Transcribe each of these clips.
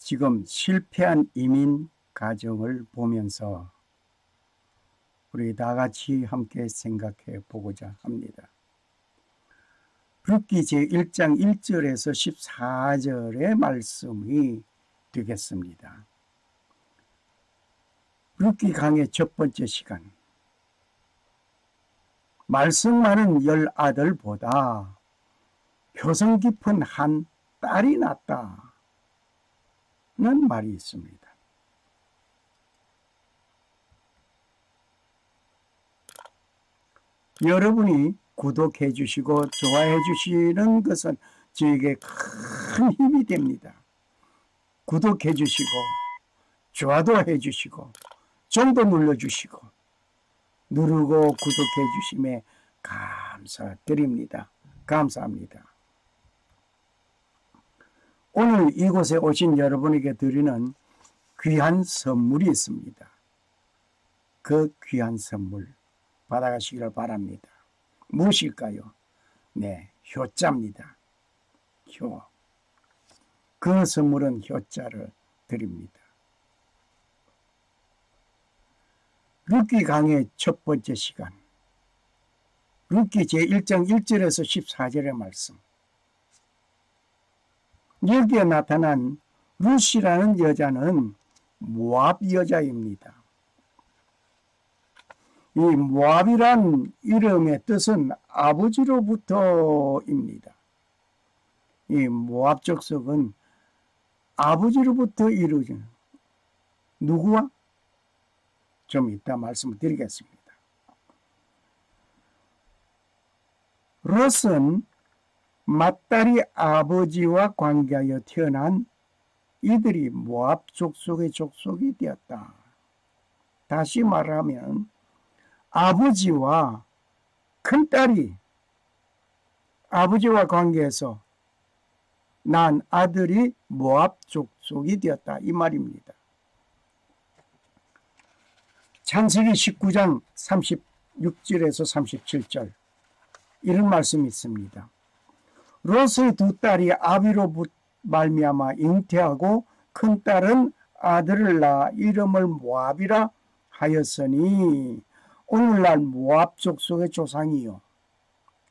지금 실패한 이민 가정을 보면서 우리 다 같이 함께 생각해 보고자 합니다. 룻기 제1장 1절에서 14절의 말씀이 되겠습니다. 룻기 강의 첫 번째 시간. 말씀 많은 10아들보다 효성 깊은 한 딸이 낫다는 말이 있습니다. 여러분이 구독해 주시고 좋아해 주시는 것은 저에게 큰 힘이 됩니다. 구독해 주시고 좋아도 해 주시고 좀더 눌러주시고 누르고 구독해 주심에 감사드립니다. 감사합니다. 오늘 이곳에 오신 여러분에게 드리는 귀한 선물이 있습니다. 그 귀한 선물 받아가시기를 바랍니다. 무엇일까요? 네, 효자입니다. 효. 그 선물은 효자를 드립니다. 룻기 강의 첫 번째 시간. 룻기 제1장 1절에서 14절의 말씀. 여기에 나타난 룻이라는 여자는 모압 여자입니다. 이 모압이란 이름의 뜻은 아버지로부터입니다. 이 모압 족속은 아버지로부터 이루어진 누구와? 좀 이따 말씀을 드리겠습니다. 롯은 맏딸이 아버지와 관계하여 태어난 이들이 모압 족속의 족속이 되었다. 다시 말하면 아버지와 큰딸이 아버지와 관계해서 난 아들이 모압 족속이 되었다. 이 말입니다. 창세기 19장 36절에서 37절 이런 말씀이 있습니다. 롯의 두 딸이 아비로 말미암아 잉태하고 큰딸은 아들을 낳아 이름을 모압이라 하였으니 오늘날 모압 족속의 조상이요.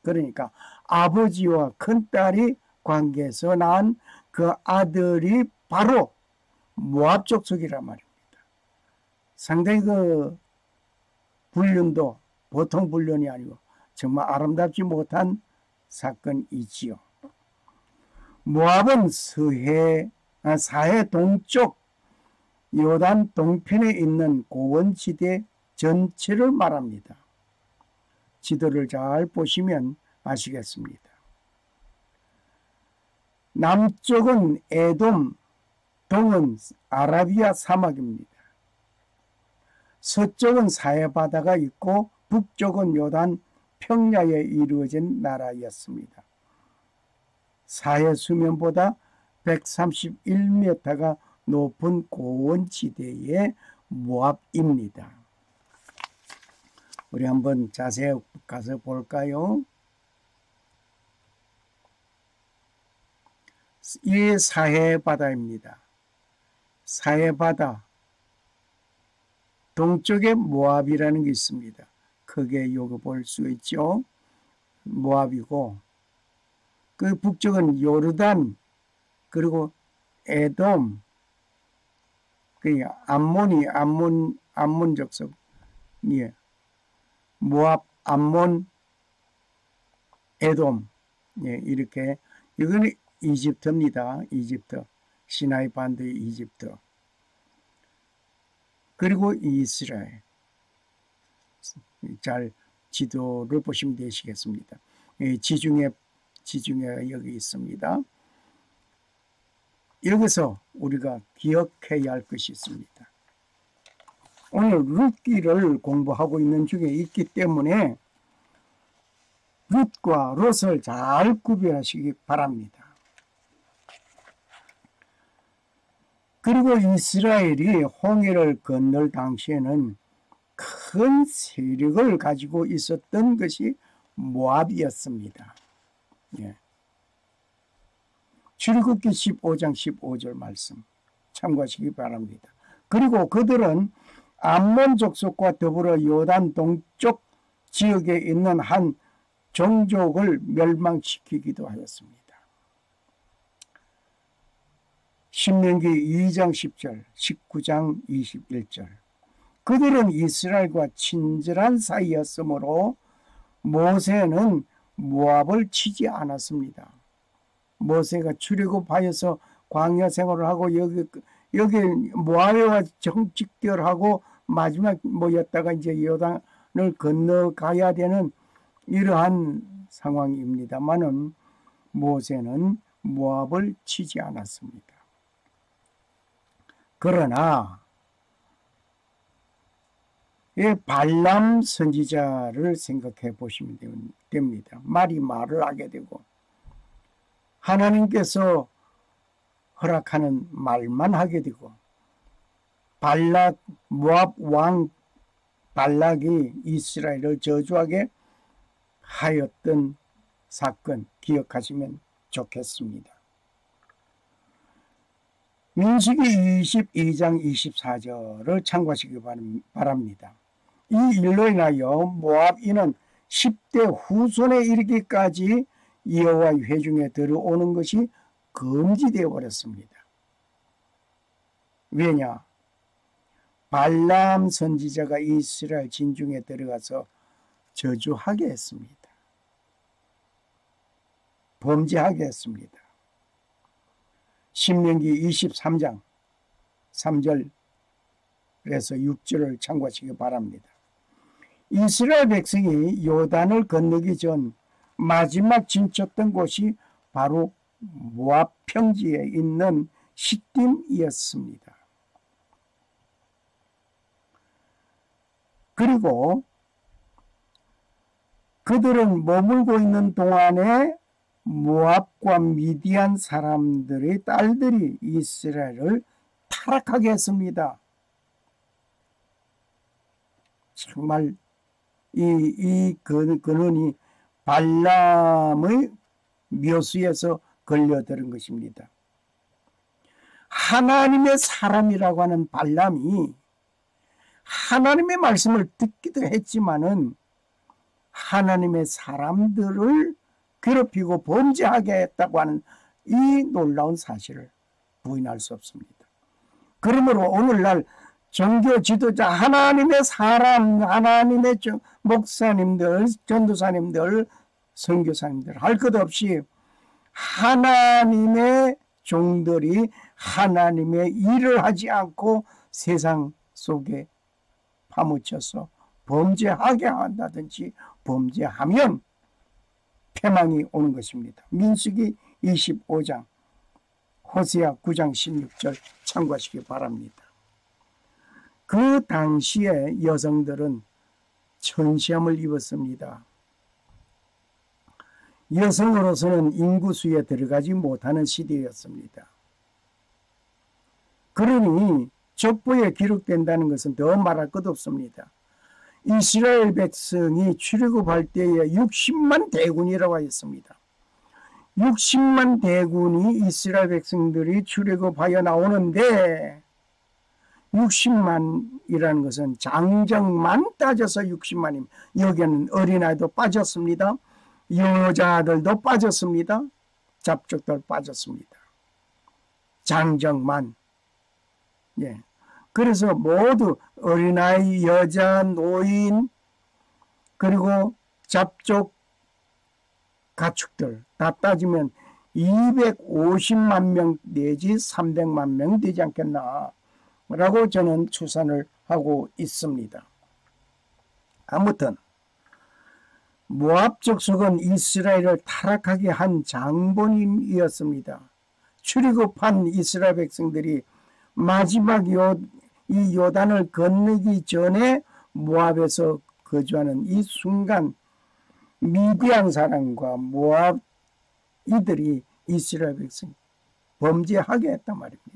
그러니까 아버지와 큰딸이 관계에서 낳은 그 아들이 바로 모압 족속이란 말입니다. 상당히 그 불륜도 보통 불륜이 아니고 정말 아름답지 못한 사건이지요. 모압은 사해 동쪽 요단 동편에 있는 고원지대 전체를 말합니다. 지도를 잘 보시면 아시겠습니다. 남쪽은 에돔, 동은 아라비아 사막입니다. 서쪽은 사해바다가 있고 북쪽은 요단 평야에 이루어진 나라였습니다. 사해 수면보다 131m가 높은 고원지대의 모압입니다. 우리 한번 자세히 가서 볼까요? 이 사해바다입니다. 사해바다 동쪽에 모압이라는 게 있습니다. 크게 요거 볼 수 있죠. 모압이고 그 북쪽은 요르단 그리고 에돔 그 암몬 족속 예. 모압, 암몬, 에돔 예, 이렇게 이거는 이집트입니다. 이집트 시나이 반도의 이집트 그리고 이스라엘 잘 지도를 보시면 되시겠습니다. 지중해 여기 있습니다. 여기서 우리가 기억해야 할 것이 있습니다. 오늘 룻기를 공부하고 있는 중에 있기 때문에 룻과 롯을 잘 구별하시기 바랍니다. 그리고 이스라엘이 홍해를 건널 당시에는 큰 세력을 가지고 있었던 것이 모압이었습니다. 예. 출애굽기 15장 15절 말씀 참고하시기 바랍니다. 그리고 그들은 암몬 족속과 더불어 요단 동쪽 지역에 있는 한 종족을 멸망시키기도 하였습니다. 신명기 2장 10절, 19장 21절. 그들은 이스라엘과 친절한 사이였으므로 모세는 모압을 치지 않았습니다. 모세가 출애굽하여서 광야 생활을 하고 여기 모압과 정직결하고 마지막 모였다가 이제 요단을 건너가야 되는 이러한 상황입니다만은 모세는 모압을 치지 않았습니다. 그러나 이 발람 선지자를 생각해 보시면 됩니다. 말을 하게 되고 하나님께서 허락하는 말만 하게 되고 모압 왕 발락이 이스라엘을 저주하게 하였던 사건 기억하시면 좋겠습니다. 민수기 22장 24절을 참고하시기 바랍니다. 이 일로 인하여 모압인은 10대 후손에 이르기까지 여호와의 회중에 들어오는 것이 금지되어 버렸습니다. 왜냐? 발람 선지자가 이스라엘 진중에 들어가서 저주하게 했습니다. 범죄하게 했습니다. 신명기 23장 3절에서 6절을 참고하시기 바랍니다. 이스라엘 백성이 요단을 건너기 전 마지막 진쳤던 곳이 바로 모압 평지에 있는 시딤이었습니다. 그리고 그들은 머물고 있는 동안에 모압과 미디안 사람들의 딸들이 이스라엘을 타락하게 했습니다. 정말 이 근원이 발람의 묘수에서 걸려들은 것입니다. 하나님의 사람이라고 하는 발람이 하나님의 말씀을 듣기도 했지만은 하나님의 사람들을 괴롭히고 범죄하게 했다고 하는 이 놀라운 사실을 부인할 수 없습니다. 그러므로 오늘날 종교 지도자, 하나님의 사람, 하나님의 목사님들, 전도사님들, 선교사님들 할 것 없이 하나님의 종들이 하나님의 일을 하지 않고 세상 속에 파묻혀서 범죄하게 한다든지 범죄하면 패망이 오는 것입니다. 민수기 25장, 호세아 9장 16절 참고하시기 바랍니다. 그 당시에 여성들은 천시함을 입었습니다. 여성으로서는 인구수에 들어가지 못하는 시대였습니다. 그러니 족보에 기록된다는 것은 더 말할 것 없습니다. 이스라엘 백성이 출애굽할 때에 60만 대군이라고 하였습니다. 60만 대군이 이스라엘 백성들이 출애굽하여 나오는데 60만이라는 것은 장정만 따져서 60만입니다. 여기에는 어린아이도 빠졌습니다. 여자들도 빠졌습니다. 잡족들 빠졌습니다. 장정만. 예. 그래서 모두 어린아이, 여자, 노인, 그리고 잡족, 가축들 다 따지면 250만 명 내지 300만 명 되지 않겠나 라고 저는 추산을 하고 있습니다. 아무튼 모압 족속은 이스라엘을 타락하게 한 장본인이었습니다. 출애굽한 이스라엘 백성들이 마지막 이 요단을 건너기 전에 모압에서 거주하는 이 순간 미디안 사람과 모압 이들이 이스라엘 백성 범죄하게 했단 말입니다.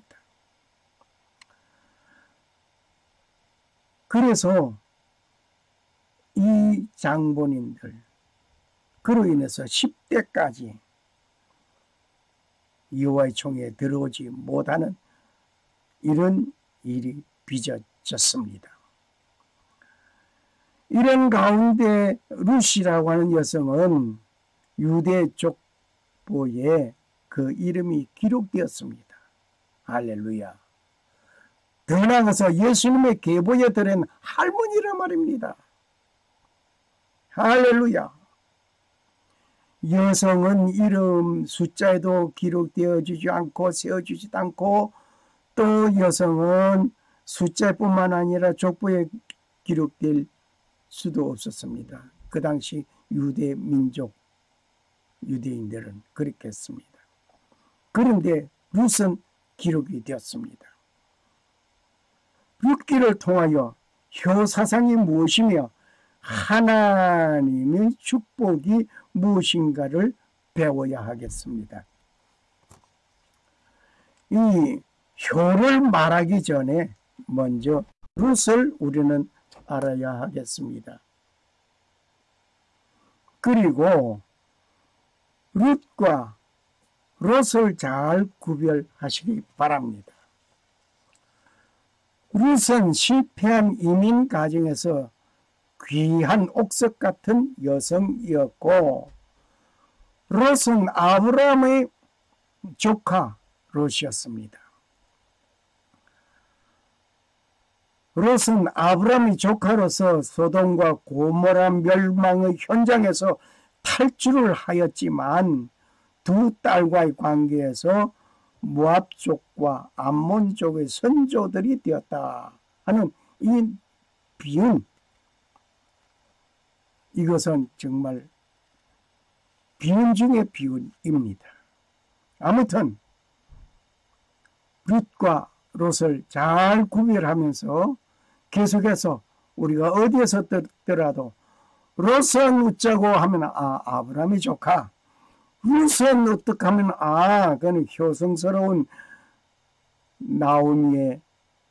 그래서 이 장본인들 그로 인해서 10대까지 여호와의 총회에 들어오지 못하는 이런 일이 빚어졌습니다. 이런 가운데 룻이라고 하는 여성은 유대 족보에 그 이름이 기록되었습니다. 할렐루야. 더 나아가서 예수님의 계보에 들은 할머니라 말입니다. 할렐루야. 여성은 이름 숫자에도 기록되어지지 않고 세워지지도 않고, 또 여성은 숫자뿐만 아니라 족보에 기록될 수도 없었습니다. 그 당시 유대 민족, 유대인들은 그렇게 했습니다. 그런데 룻은 기록이 되었습니다. 룻기를 통하여 효사상이 무엇이며 하나님의 축복이 무엇인가를 배워야 하겠습니다. 이 효를 말하기 전에 먼저 룻을 우리는 알아야 하겠습니다. 그리고 룻과 롯을 잘 구별하시기 바랍니다. 룻은 실패한 이민 가정에서 귀한 옥석 같은 여성이었고, 롯은 아브라함의 조카 롯이었습니다. 롯은 아브라함의 조카로서 소돔과 고모라 멸망의 현장에서 탈출을 하였지만 두 딸과의 관계에서 모압 쪽과 암몬 쪽의 선조들이 되었다 하는 이 비유, 이것은 정말 비유 중의 비유입니다. 아무튼 룻과 롯을 잘 구별하면서 계속해서 우리가 어디에서 듣더라도 롯은 어쩌고 하면 아브라함의 조카, 룻은 어떻게 하면 그는 효성스러운 나오미의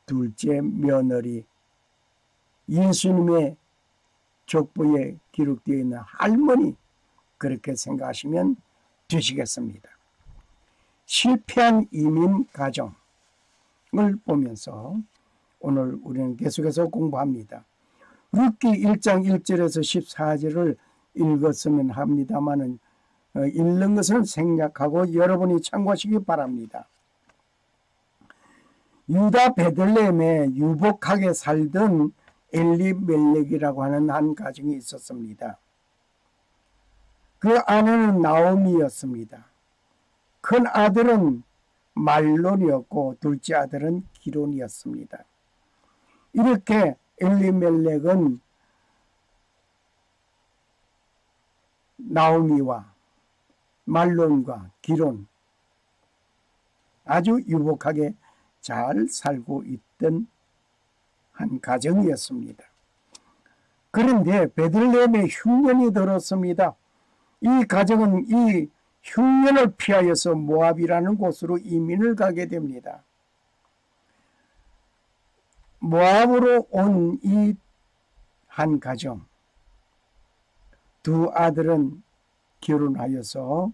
둘째 며느리, 예수님의 족보에 기록되어 있는 할머니, 그렇게 생각하시면 되시겠습니다. 실패한 이민 가정을 보면서 오늘 우리는 계속해서 공부합니다. 룻기 1장 1절에서 14절을 읽었으면 합니다만은 읽는 것은 생략하고 여러분이 참고하시기 바랍니다. 유다 베들레헴에 유복하게 살던 엘리멜렉이라고 하는 한 가정이 있었습니다. 그 아내는 나오미였습니다. 큰 아들은 말론이었고 둘째 아들은 기론이었습니다. 이렇게 엘리멜렉은 나오미와 말론과 기론, 아주 유복하게 잘 살고 있던 한 가정이었습니다. 그런데 베들레헴에 흉년이 들었습니다. 이 가정은 이 흉년을 피하여서 모압이라는 곳으로 이민을 가게 됩니다. 모압으로 온 이 한 가정, 두 아들은 결혼하여서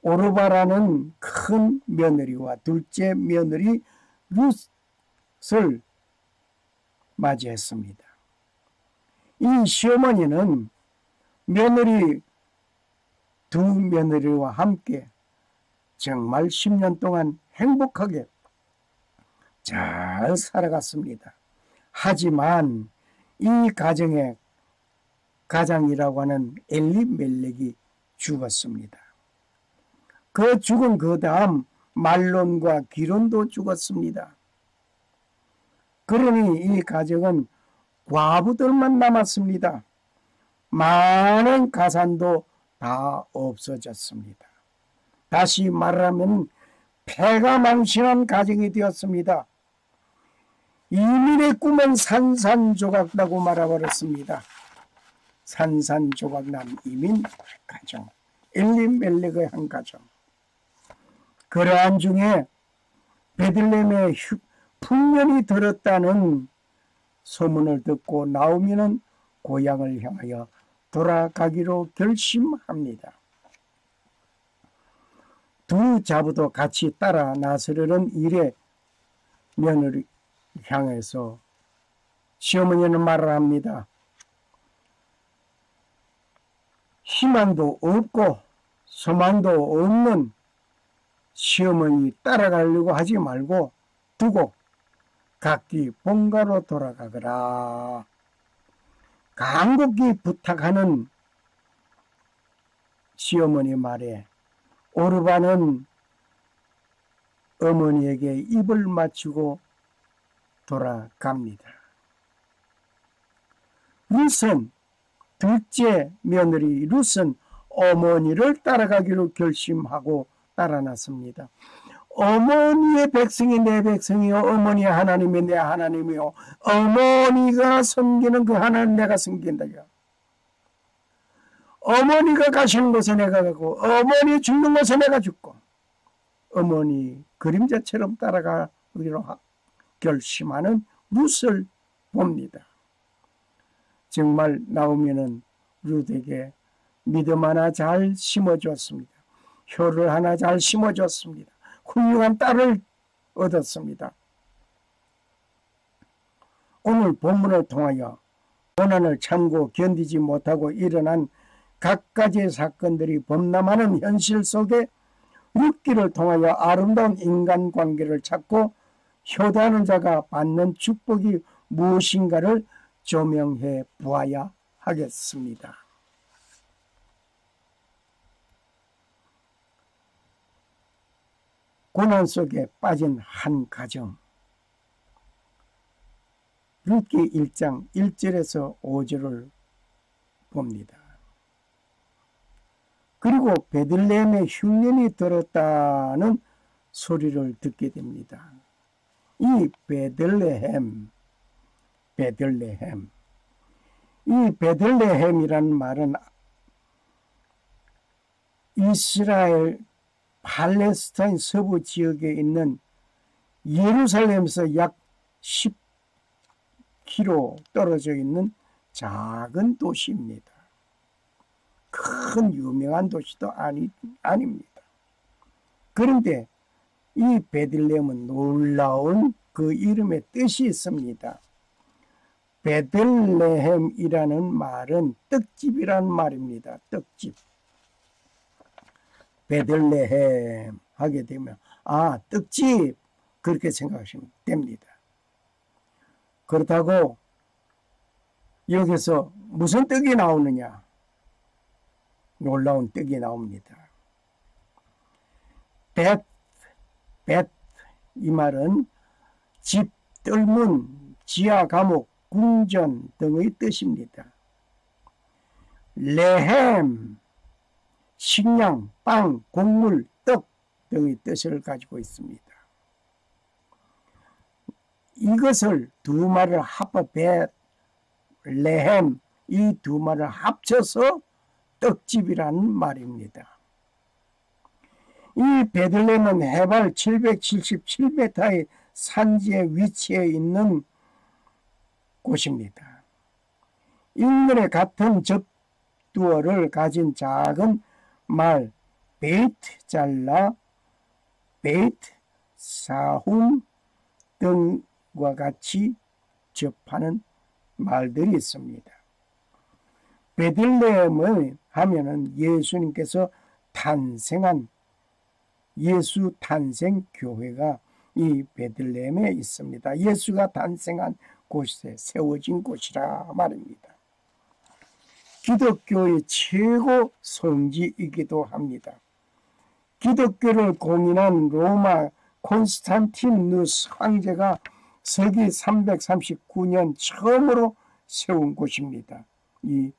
오르바라는 큰 며느리와 둘째 며느리 룻을 맞이했습니다. 이 시어머니는 며느리 두 며느리와 함께 정말 10년 동안 행복하게 잘 살아갔습니다. 하지만 이 가정의 가장이라고 하는 엘리멜렉이 죽었습니다. 그 죽은 그 다음 말론과 기론도 죽었습니다. 그러니 이 가정은 과부들만 남았습니다. 많은 가산도 다 없어졌습니다. 다시 말하면 폐가 망신한 가정이 되었습니다. 이민의 꿈은 산산조각나고 말아버렸습니다. 산산조각난 이민 가정, 엘리멜렉의 한 가정. 그러한 중에 베들레헴에 풍년이 들었다는 소문을 듣고 나오미는 고향을 향하여 돌아가기로 결심합니다. 두 자부도 같이 따라 나서려는 일에 며느리 향해서 시어머니는 말을 합니다. 희망도 없고 소망도 없는 시어머니 따라가려고 하지 말고 두고 각기 본가로 돌아가거라. 간곡히 부탁하는 시어머니 말에 오르반은 어머니에게 입을 맞추고 돌아갑니다. 룻은 둘째 며느리 룻은 어머니를 따라가기로 결심하고 따라 났습니다. 어머니의 백성이 내 백성이요 어머니의 하나님이 내 하나님이요 어머니가 섬기는 그 하나님 내가 섬긴다. 어머니가 가시는 곳에 내가 가고 어머니 죽는 곳에 내가 죽고 어머니 그림자처럼 따라가기로 결심하는 룻을 봅니다. 정말 나오미는 룻에게 믿음 하나 잘 심어주었습니다. 효를 하나 잘 심어줬습니다. 훌륭한 딸을 얻었습니다. 오늘 본문을 통하여 고난을 참고 견디지 못하고 일어난 각가지의 사건들이 범람하는 현실 속에 룻기를 통하여 아름다운 인간관계를 찾고 효도하는 자가 받는 축복이 무엇인가를 조명해 보아야 하겠습니다. 고난 속에 빠진 한 가정. 룻기 1장 1절에서 5절을 봅니다. 그리고 베들레헴에 흉년이 들었다는 소리를 듣게 됩니다. 이 베들레헴, 이 베들레헴이라는 말은 이스라엘 팔레스타인 서부 지역에 있는 예루살렘에서 약 10km 떨어져 있는 작은 도시입니다. 큰 유명한 도시도 아닙니다. 그런데 이 베들레헴은 놀라운 그 이름의 뜻이 있습니다. 베들레헴이라는 말은 떡집이라는 말입니다. 떡집. 베들레헴 하게 되면 떡집 그렇게 생각하시면 됩니다. 그렇다고 여기서 무슨 떡이 나오느냐? 놀라운 떡이 나옵니다. 이 말은 집, 뜰문, 지하, 감옥, 궁전 등의 뜻입니다. 레헴, 식량, 빵, 곡물, 떡 등의 뜻을 가지고 있습니다. 이것을 두 말을 레헴 이 두 말을 합쳐서 떡집이라는 말입니다. 이 베들레헴은 해발 777m의 산지에 위치해 있는 곳입니다. 인근에 같은 접두어를 가진 작은 말 베이트 잘라, 베이트 사훔 등과 같이 접하는 말들이 있습니다. 베들레헴을 하면은 예수님께서 탄생한 예수 탄생 교회가 이 베들레헴에 있습니다. 예수가 탄생한 곳에 세워진 곳이라 말입니다. 기독교의 최고 성지이기도 합니다. 기독교를 공인한 로마 콘스탄티누스 황제가 서기 339년 처음으로 세운 곳입니다. 이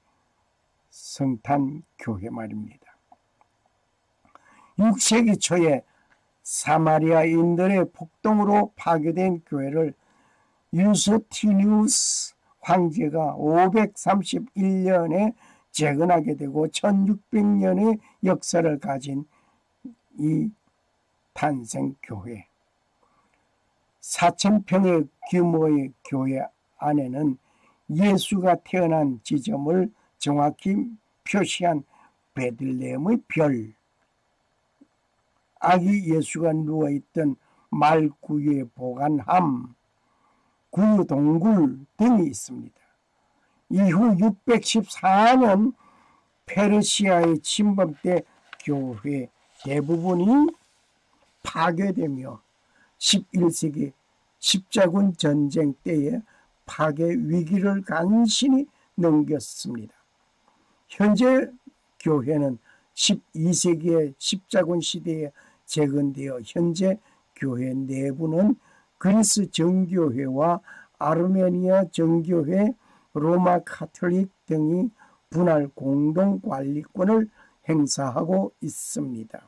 성탄교회 말입니다. 6세기 초에 사마리아인들의 폭동으로 파괴된 교회를 유스티니우스 황제가 531년에 재건하게 되고 1600년의 역사를 가진 이 탄생교회, 4000평의 규모의 교회 안에는 예수가 태어난 지점을 정확히 표시한 베들레헴의 별, 아기 예수가 누워있던 말구유에 보관함, 구유동굴 등이 있습니다. 이후 614년 페르시아의 침범 때 교회 대부분이 파괴되며 11세기 십자군 전쟁 때에 파괴 위기를 간신히 넘겼습니다. 현재 교회는 12세기의 십자군 시대에 재건되어 현재 교회 내부는 그리스 정교회와 아르메니아 정교회, 로마 카톨릭 등이 분할 공동 관리권을 행사하고 있습니다.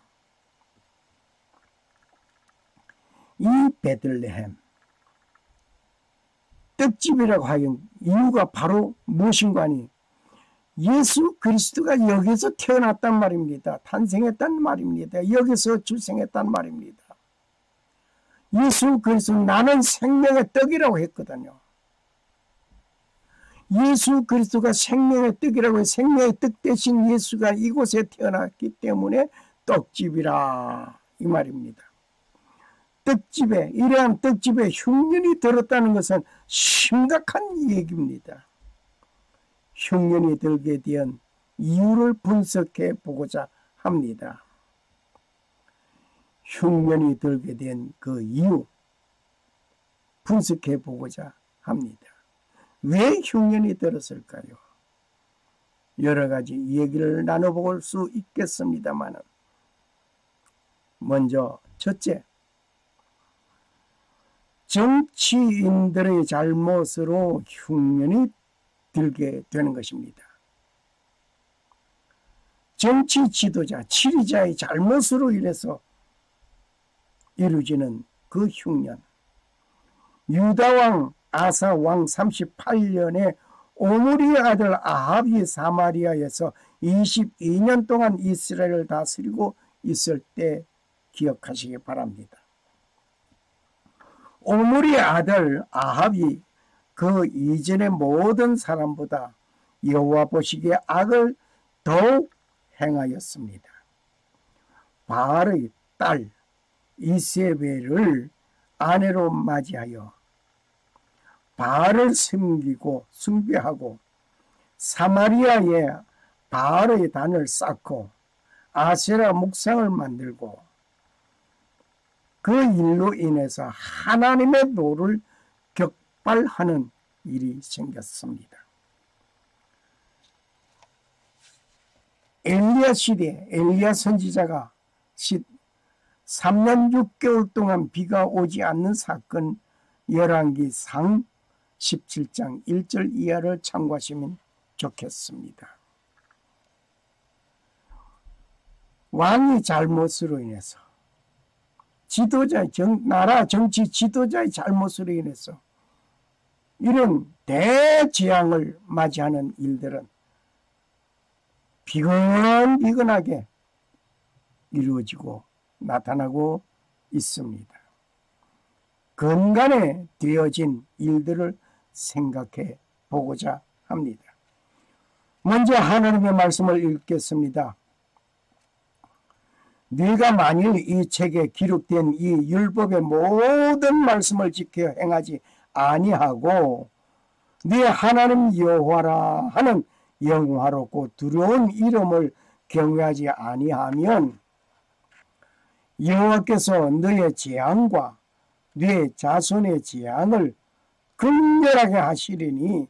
이 베들레헴 떡집이라고 하긴 이유가 바로 무엇인가 하니 예수 그리스도가 여기서 태어났단 말입니다. 탄생했단 말입니다. 여기서 출생했단 말입니다. 예수 그리스도 나는 생명의 떡이라고 했거든요. 예수 그리스도가 생명의 떡이라고 해서 생명의 떡 대신 예수가 이곳에 태어났기 때문에 떡집이라 이 말입니다. 떡집에 이러한 떡집에 흉년이 들었다는 것은 심각한 얘기입니다. 흉년이 들게 된 이유를 분석해 보고자 합니다. 흉년이 들게 된 그 이유 분석해 보고자 합니다. 왜 흉년이 들었을까요? 여러 가지 얘기를 나눠볼 수 있겠습니다만 먼저 첫째, 정치인들의 잘못으로 흉년이 들게 되는 것입니다. 정치 지도자, 지리자의 잘못으로 인해서 이루어지는 그 흉년. 유다왕 아사왕 38년에 오므리의 아들 아합이 사마리아에서 22년 동안 이스라엘을 다스리고 있을 때 기억하시기 바랍니다. 오므리의 아들 아합이 그 이전의 모든 사람보다 여호와 보시기에 악을 더욱 행하였습니다. 바알의 딸 이세벨을 아내로 맞이하여 바알을 섬기고 숭배하고 사마리아에 바알의 단을 쌓고 아세라 묵상을 만들고 그 일로 인해서 하나님의 노를 격발하는 일이 생겼습니다. 엘리야 시대 엘리야 선지자가 3년 6개월 동안 비가 오지 않는 사건 열왕기상 17장 1절 이하를 참고하시면 좋겠습니다. 왕의 잘못으로 인해서 나라 정치 지도자의 잘못으로 인해서 이런 대재앙을 맞이하는 일들은 비근비근하게 이루어지고 나타나고 있습니다. 근간에 되어진 일들을 생각해 보고자 합니다. 먼저 하나님의 말씀을 읽겠습니다. 네가 만일 이 책에 기록된 이 율법의 모든 말씀을 지켜 행하지 아니하고 네 하나님 여호와라 하는 영화롭고 두려운 이름을 경외하지 아니하면 여호와께서 너의 재앙과 네 자손의 재앙을 극렬하게 하시리니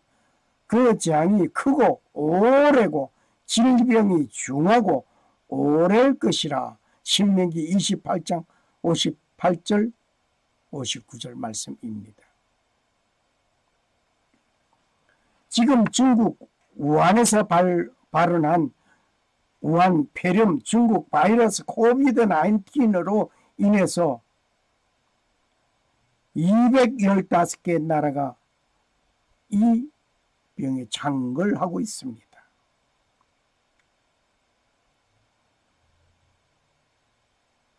그 재앙이 크고 오래고 질병이 중하고 오래일 것이라. 신명기 28장 58절 59절 말씀입니다. 지금 중국 우한에서 발언한 우한 폐렴 중국 바이러스 코비드-19으로 인해서 215개 나라가 이 병에 창궐하고 있습니다.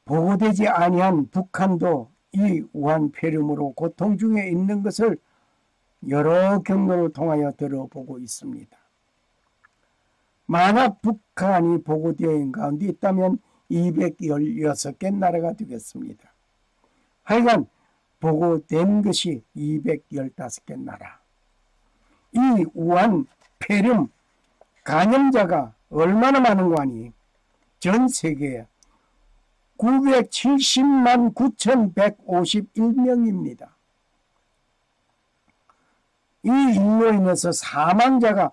보고되지 아니한 북한도 이 우한 폐렴으로 고통 중에 있는 것을 여러 경로를 통하여 들어보고 있습니다. 만약 북한이 보고되어 있는 가운데 있다면 216개 나라가 되겠습니다. 하여간 보고된 것이 215개 나라. 이 우한 폐렴 감염자가 얼마나 많은 거 아니? 전 세계에 970만 9,151명입니다. 이 일로 인해서 사망자가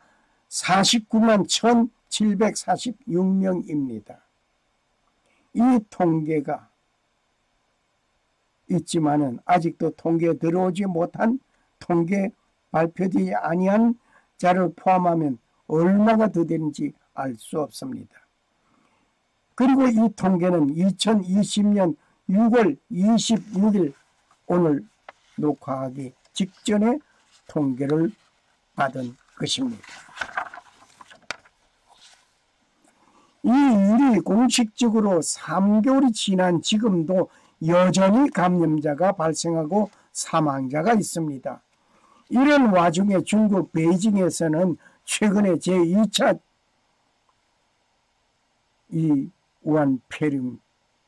49만 1,746명입니다. 이 통계가 있지만은 아직도 통계에 들어오지 못한, 통계 발표되지 아니한 자를 포함하면 얼마가 더 되는지 알 수 없습니다. 그리고 이 통계는 2020년 6월 26일 오늘 녹화하기 직전에 통계를 받은 것입니다. 이 일이 공식적으로 3개월이 지난 지금도 여전히 감염자가 발생하고 사망자가 있습니다. 이런 와중에 중국 베이징에서는 최근에 제2차 이 우한 폐렴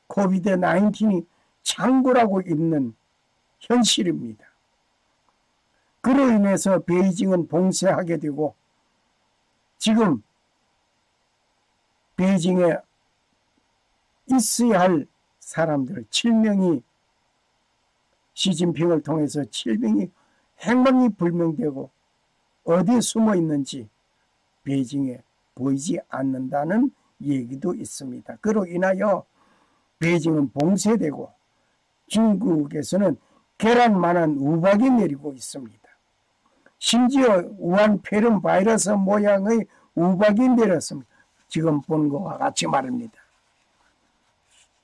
코비드-19이 창궐하고 있는 현실입니다. 그로 인해서 베이징은 봉쇄하게 되고, 지금 베이징에 있어야 할 사람들 7명이 시진핑을 통해서 7명이 행방이 불명되고 어디에 숨어 있는지 베이징에 보이지 않는다는 얘기도 있습니다. 그로 인하여 베이징은 봉쇄되고 중국에서는 계란만한 우박이 내리고 있습니다. 심지어 우한 폐렴 바이러스 모양의 우박이 내렸습니다. 지금 보는 것과 같이 말입니다.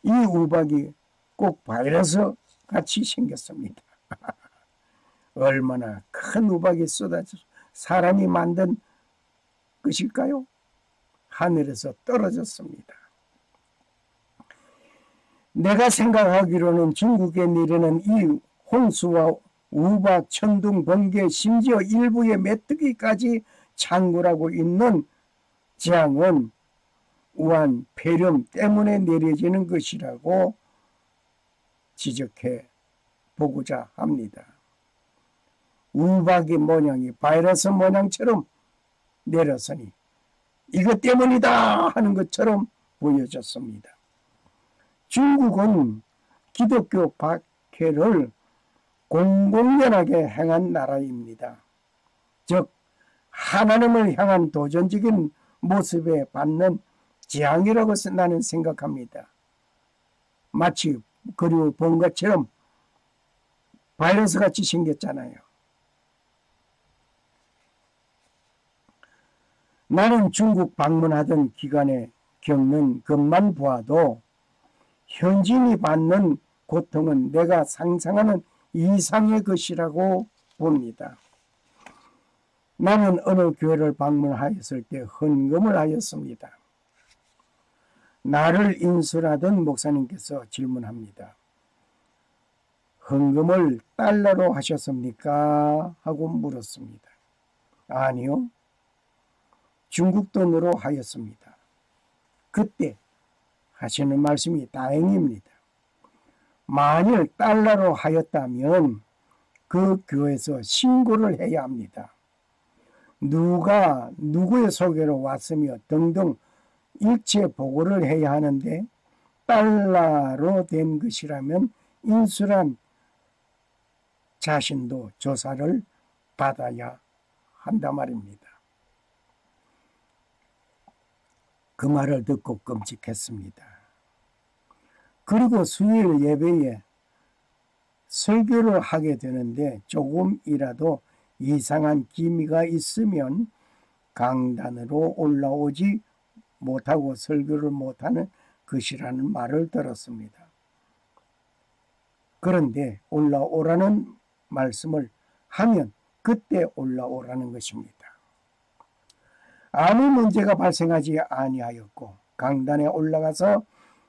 이 우박이 꼭 바이러스 같이 생겼습니다. 얼마나 큰 우박이 쏟아져 사람이 만든 것일까요? 하늘에서 떨어졌습니다. 내가 생각하기로는 중국에 내리는 이 홍수와 우박, 천둥, 번개, 심지어 일부의 메뚜기까지 창궐하고 있는 재앙은 우한 폐렴 때문에 내려지는 것이라고 지적해 보고자 합니다. 우박의 모양이 바이러스 모양처럼 내렸으니 이것 때문이다 하는 것처럼 보여졌습니다. 중국은 기독교 박해를 공공연하게 행한 나라입니다. 즉 하나님을 향한 도전적인 모습에 받는 재앙이라고 나는 생각합니다. 마치 그리고 본 것처럼 바이러스 같이 생겼잖아요. 나는 중국 방문하던 기간에 겪는 것만 보아도 현지인이 받는 고통은 내가 상상하는 이상의 것이라고 봅니다. 나는 어느 교회를 방문하였을 때 헌금을 하였습니다. 나를 인솔하던 목사님께서 질문합니다. 헌금을 달러로 하셨습니까? 하고 물었습니다. 아니요. 중국 돈으로 하였습니다. 그때 하시는 말씀이 다행입니다. 만일 달러로 하였다면 그 교회에서 신고를 해야 합니다. 누가 누구의 소개로 왔으며 등등 일체 보고를 해야 하는데 달러로 된 것이라면 인수란 자신도 조사를 받아야 한단 말입니다. 그 말을 듣고 끔찍했습니다. 그리고 수요일 예배에 설교를 하게 되는데 조금이라도 이상한 기미가 있으면 강단으로 올라오지 못하고 설교를 못하는 것이라는 말을 들었습니다. 그런데 올라오라는 말씀을 하면 그때 올라오라는 것입니다. 아무 문제가 발생하지 아니하였고 강단에 올라가서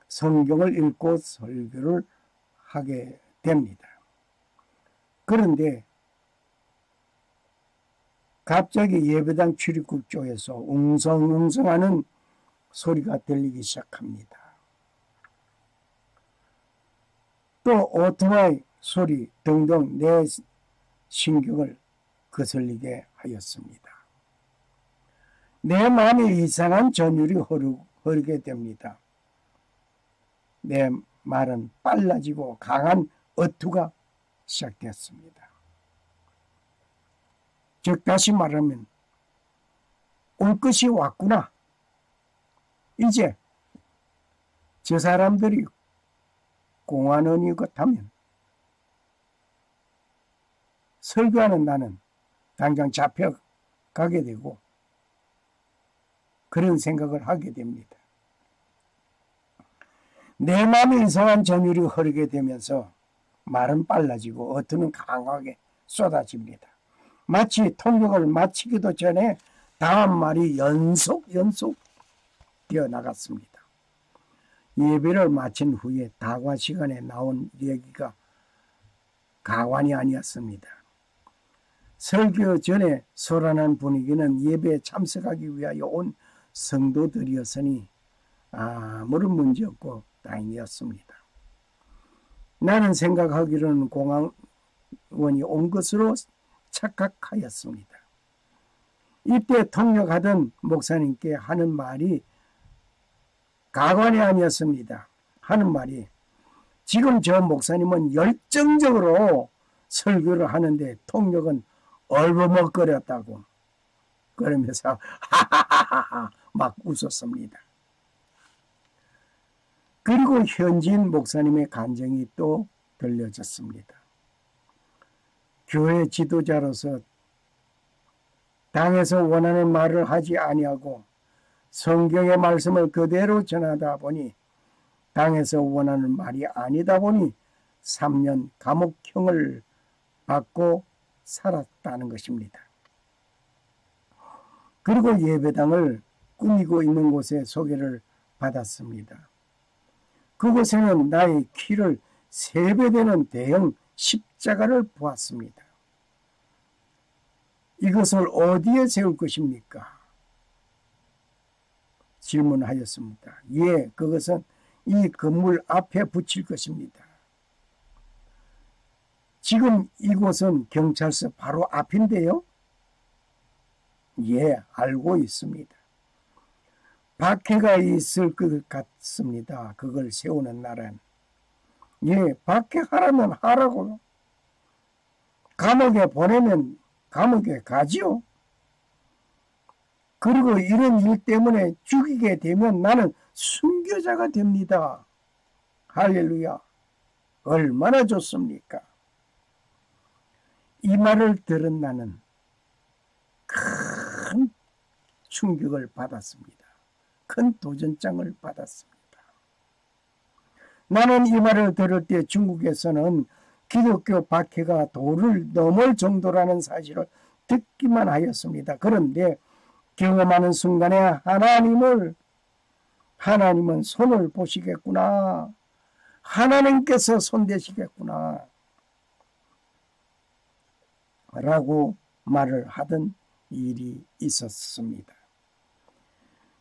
성경을 읽고 설교를 하게 됩니다. 그런데 갑자기 예배당 출입국 쪽에서 웅성웅성하는 소리가 들리기 시작합니다. 또 오토바이 소리 등등 내 신경을 거슬리게 하였습니다. 내 마음에 이상한 전율이 흐르게 됩니다. 내 말은 빨라지고 강한 어투가 시작되었습니다. 즉 다시 말하면 올 것이 왔구나. 이제 저 사람들이 공안원이 같다면 설교하는 나는 당장 잡혀가게 되고 그런 생각을 하게 됩니다. 내 마음에 이상한 전율이 흐르게 되면서 말은 빨라지고 어투는 강하게 쏟아집니다. 마치 통역을 마치기도 전에 다음 말이 연속 뛰어나갔습니다. 예배를 마친 후에 다과 시간에 나온 얘기가 가관이 아니었습니다. 설교 전에 소란한 분위기는 예배에 참석하기 위하여 온 성도들이었으니 아무런 문제 없고 다행이었습니다. 나는 생각하기로는 공안원이 온 것으로 착각하였습니다. 이때 통역하던 목사님께 하는 말이 가관이 아니었습니다. 하는 말이 지금 저 목사님은 열정적으로 설교를 하는데 통역은 얼버먹거렸다고 그러면서 하하하하 막 웃었습니다. 그리고 현지인 목사님의 간증이 또 들려졌습니다. 교회 지도자로서 당에서 원하는 말을 하지 아니하고 성경의 말씀을 그대로 전하다 보니 당에서 원하는 말이 아니다 보니 3년 감옥형을 받고 살았다는 것입니다. 그리고 예배당을 꾸미고 있는 곳에 소개를 받았습니다. 그곳에는 나의 키를 3배 되는 대형 십자가를 보았습니다. 이것을 어디에 세울 것입니까? 질문하였습니다. 예, 그것은 이 건물 앞에 붙일 것입니다. 지금 이곳은 경찰서 바로 앞인데요. 예, 알고 있습니다. 박해가 있을 것 같습니다. 그걸 세우는 날은. 예, 박해하라면 하라고요. 감옥에 보내면 감옥에 가지요. 그리고 이런 일 때문에 죽이게 되면 나는 순교자가 됩니다. 할렐루야. 얼마나 좋습니까? 이 말을 들은 나는 큰 충격을 받았습니다. 큰 도전장을 받았습니다. 나는 이 말을 들을 때 중국에서는 기독교 박해가 도를 넘을 정도라는 사실을 듣기만 하였습니다. 그런데 경험하는 순간에 하나님은 손을 보시겠구나. 하나님께서 손대시겠구나. 라고 말을 하던 일이 있었습니다.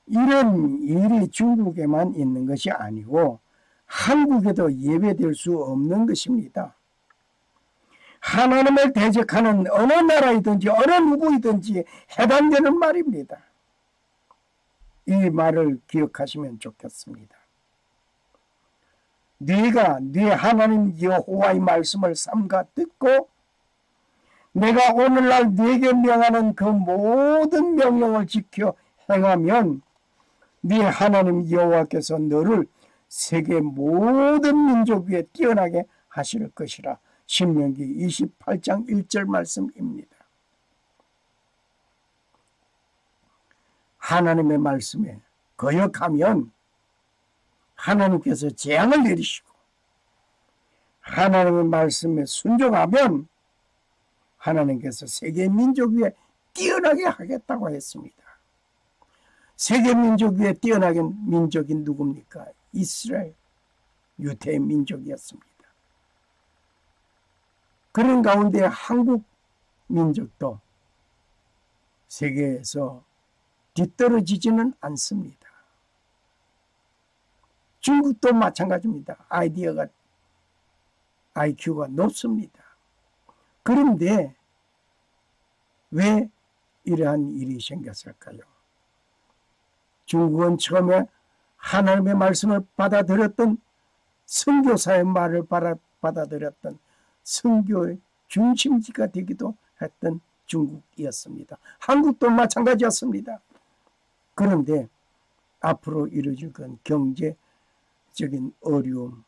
이런 일이 중국에만 있는 것이 아니고 한국에도 예배될 수 없는 것입니다. 하나님을 대적하는 어느 나라이든지 어느 누구이든지 해당되는 말입니다. 이 말을 기억하시면 좋겠습니다. 네가 네 하나님 여호와의 말씀을 삼가 듣고 내가 오늘날 네게 명하는 그 모든 명령을 지켜 행하면 네 하나님 여호와께서 너를 세계 모든 민족 위에 뛰어나게 하실 것이라. 신명기 28장 1절 말씀입니다. 하나님의 말씀에 거역하면 하나님께서 재앙을 내리시고 하나님의 말씀에 순종하면 하나님께서 세계 민족 위에 뛰어나게 하겠다고 했습니다. 세계 민족 위에 뛰어나긴 민족이 누굽니까? 이스라엘, 유대 민족이었습니다. 그런 가운데 한국 민족도 세계에서 뒤떨어지지는 않습니다. 중국도 마찬가지입니다. 아이디어가 IQ가 높습니다. 그런데 왜 이러한 일이 생겼을까요? 중국은 처음에 하나님의 말씀을 받아들였던, 선교사의 말을 받아들였던 선교의 중심지가 되기도 했던 중국이었습니다. 한국도 마찬가지였습니다. 그런데 앞으로 이루어질 건 경제적인 어려움,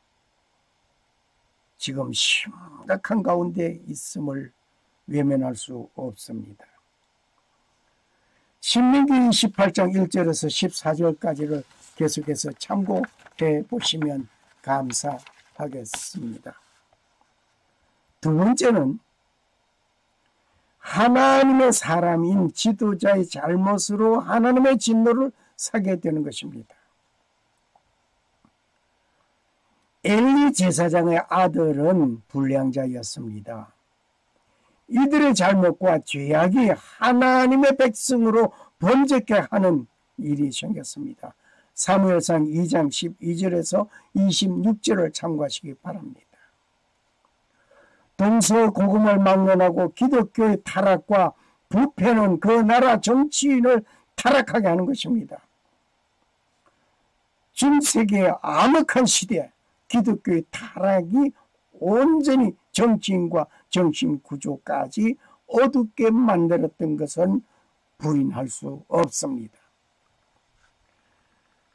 지금 심각한 가운데 있음을 외면할 수 없습니다. 신명기 28장 1절에서 14절까지를 계속해서 참고해 보시면 감사하겠습니다. 두 번째는 하나님의 사람인 지도자의 잘못으로 하나님의 진노를 사게 되는 것입니다. 엘리 제사장의 아들은 불량자였습니다. 이들의 잘못과 죄악이 하나님의 백성으로 번제케 하는 일이 생겼습니다. 사무엘상 2장 12절에서 26절을 참고하시기 바랍니다. 동서고금을 막론하고 기독교의 타락과 부패는 그 나라 정치인을 타락하게 하는 것입니다. 중세기의 암흑한 시대, 기독교의 타락이 온전히 정치인과 정신구조까지 어둡게 만들었던 것은 부인할 수 없습니다.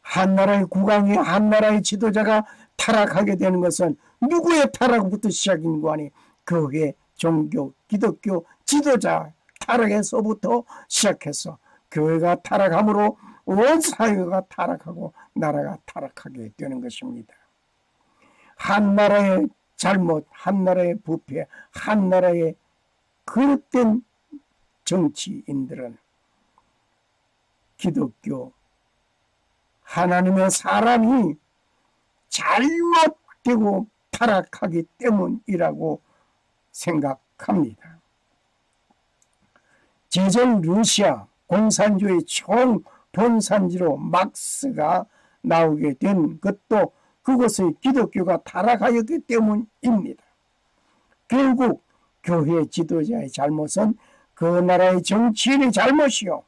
한 나라의 국왕이, 한 나라의 지도자가 타락하게 되는 것은 누구의 타락부터 시작인 거 아니, 교회, 종교, 기독교 지도자 타락에서부터 시작해서 교회가 타락함으로 온 사회가 타락하고 나라가 타락하게 되는 것입니다. 한 나라의 잘못, 한 나라의 부패, 한 나라의 그릇된 정치인들은 기독교, 하나님의 사람이 잘못되고 타락하기 때문이라고 생각합니다. 제전 러시아 공산주의 총본산지로 막스가 나오게 된 것도 그것의 기독교가 타락하였기 때문입니다. 결국 교회 지도자의 잘못은 그 나라의 정치인의 잘못이요,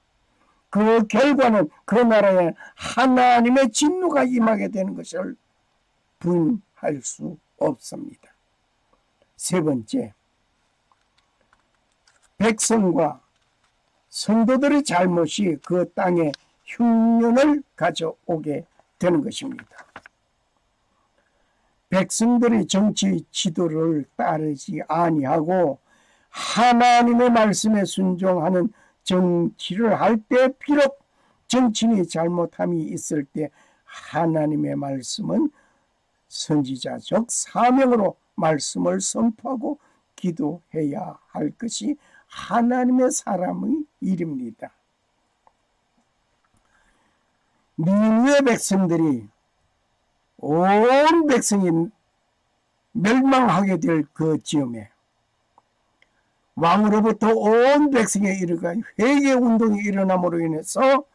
그 결과는 그 나라에 하나님의 진노가 임하게 되는 것을 부인할 수 없습니다. 세 번째, 백성과 성도들의 잘못이 그 땅에 흉년을 가져오게 되는 것입니다. 백성들의 정치 지도를 따르지 아니하고 하나님의 말씀에 순종하는 정치를 할 때, 비록 정치인이 잘못함이 있을 때 하나님의 말씀은 선지자적 사명으로 말씀을 선포하고 기도해야 할 것이 하나님의 사람의 일입니다. 니느웨 백성들이, 온 백성이 멸망하게 될 그 즈음에 왕으로부터 온 백성에 이르가 회개운동이 일어남으로 인해서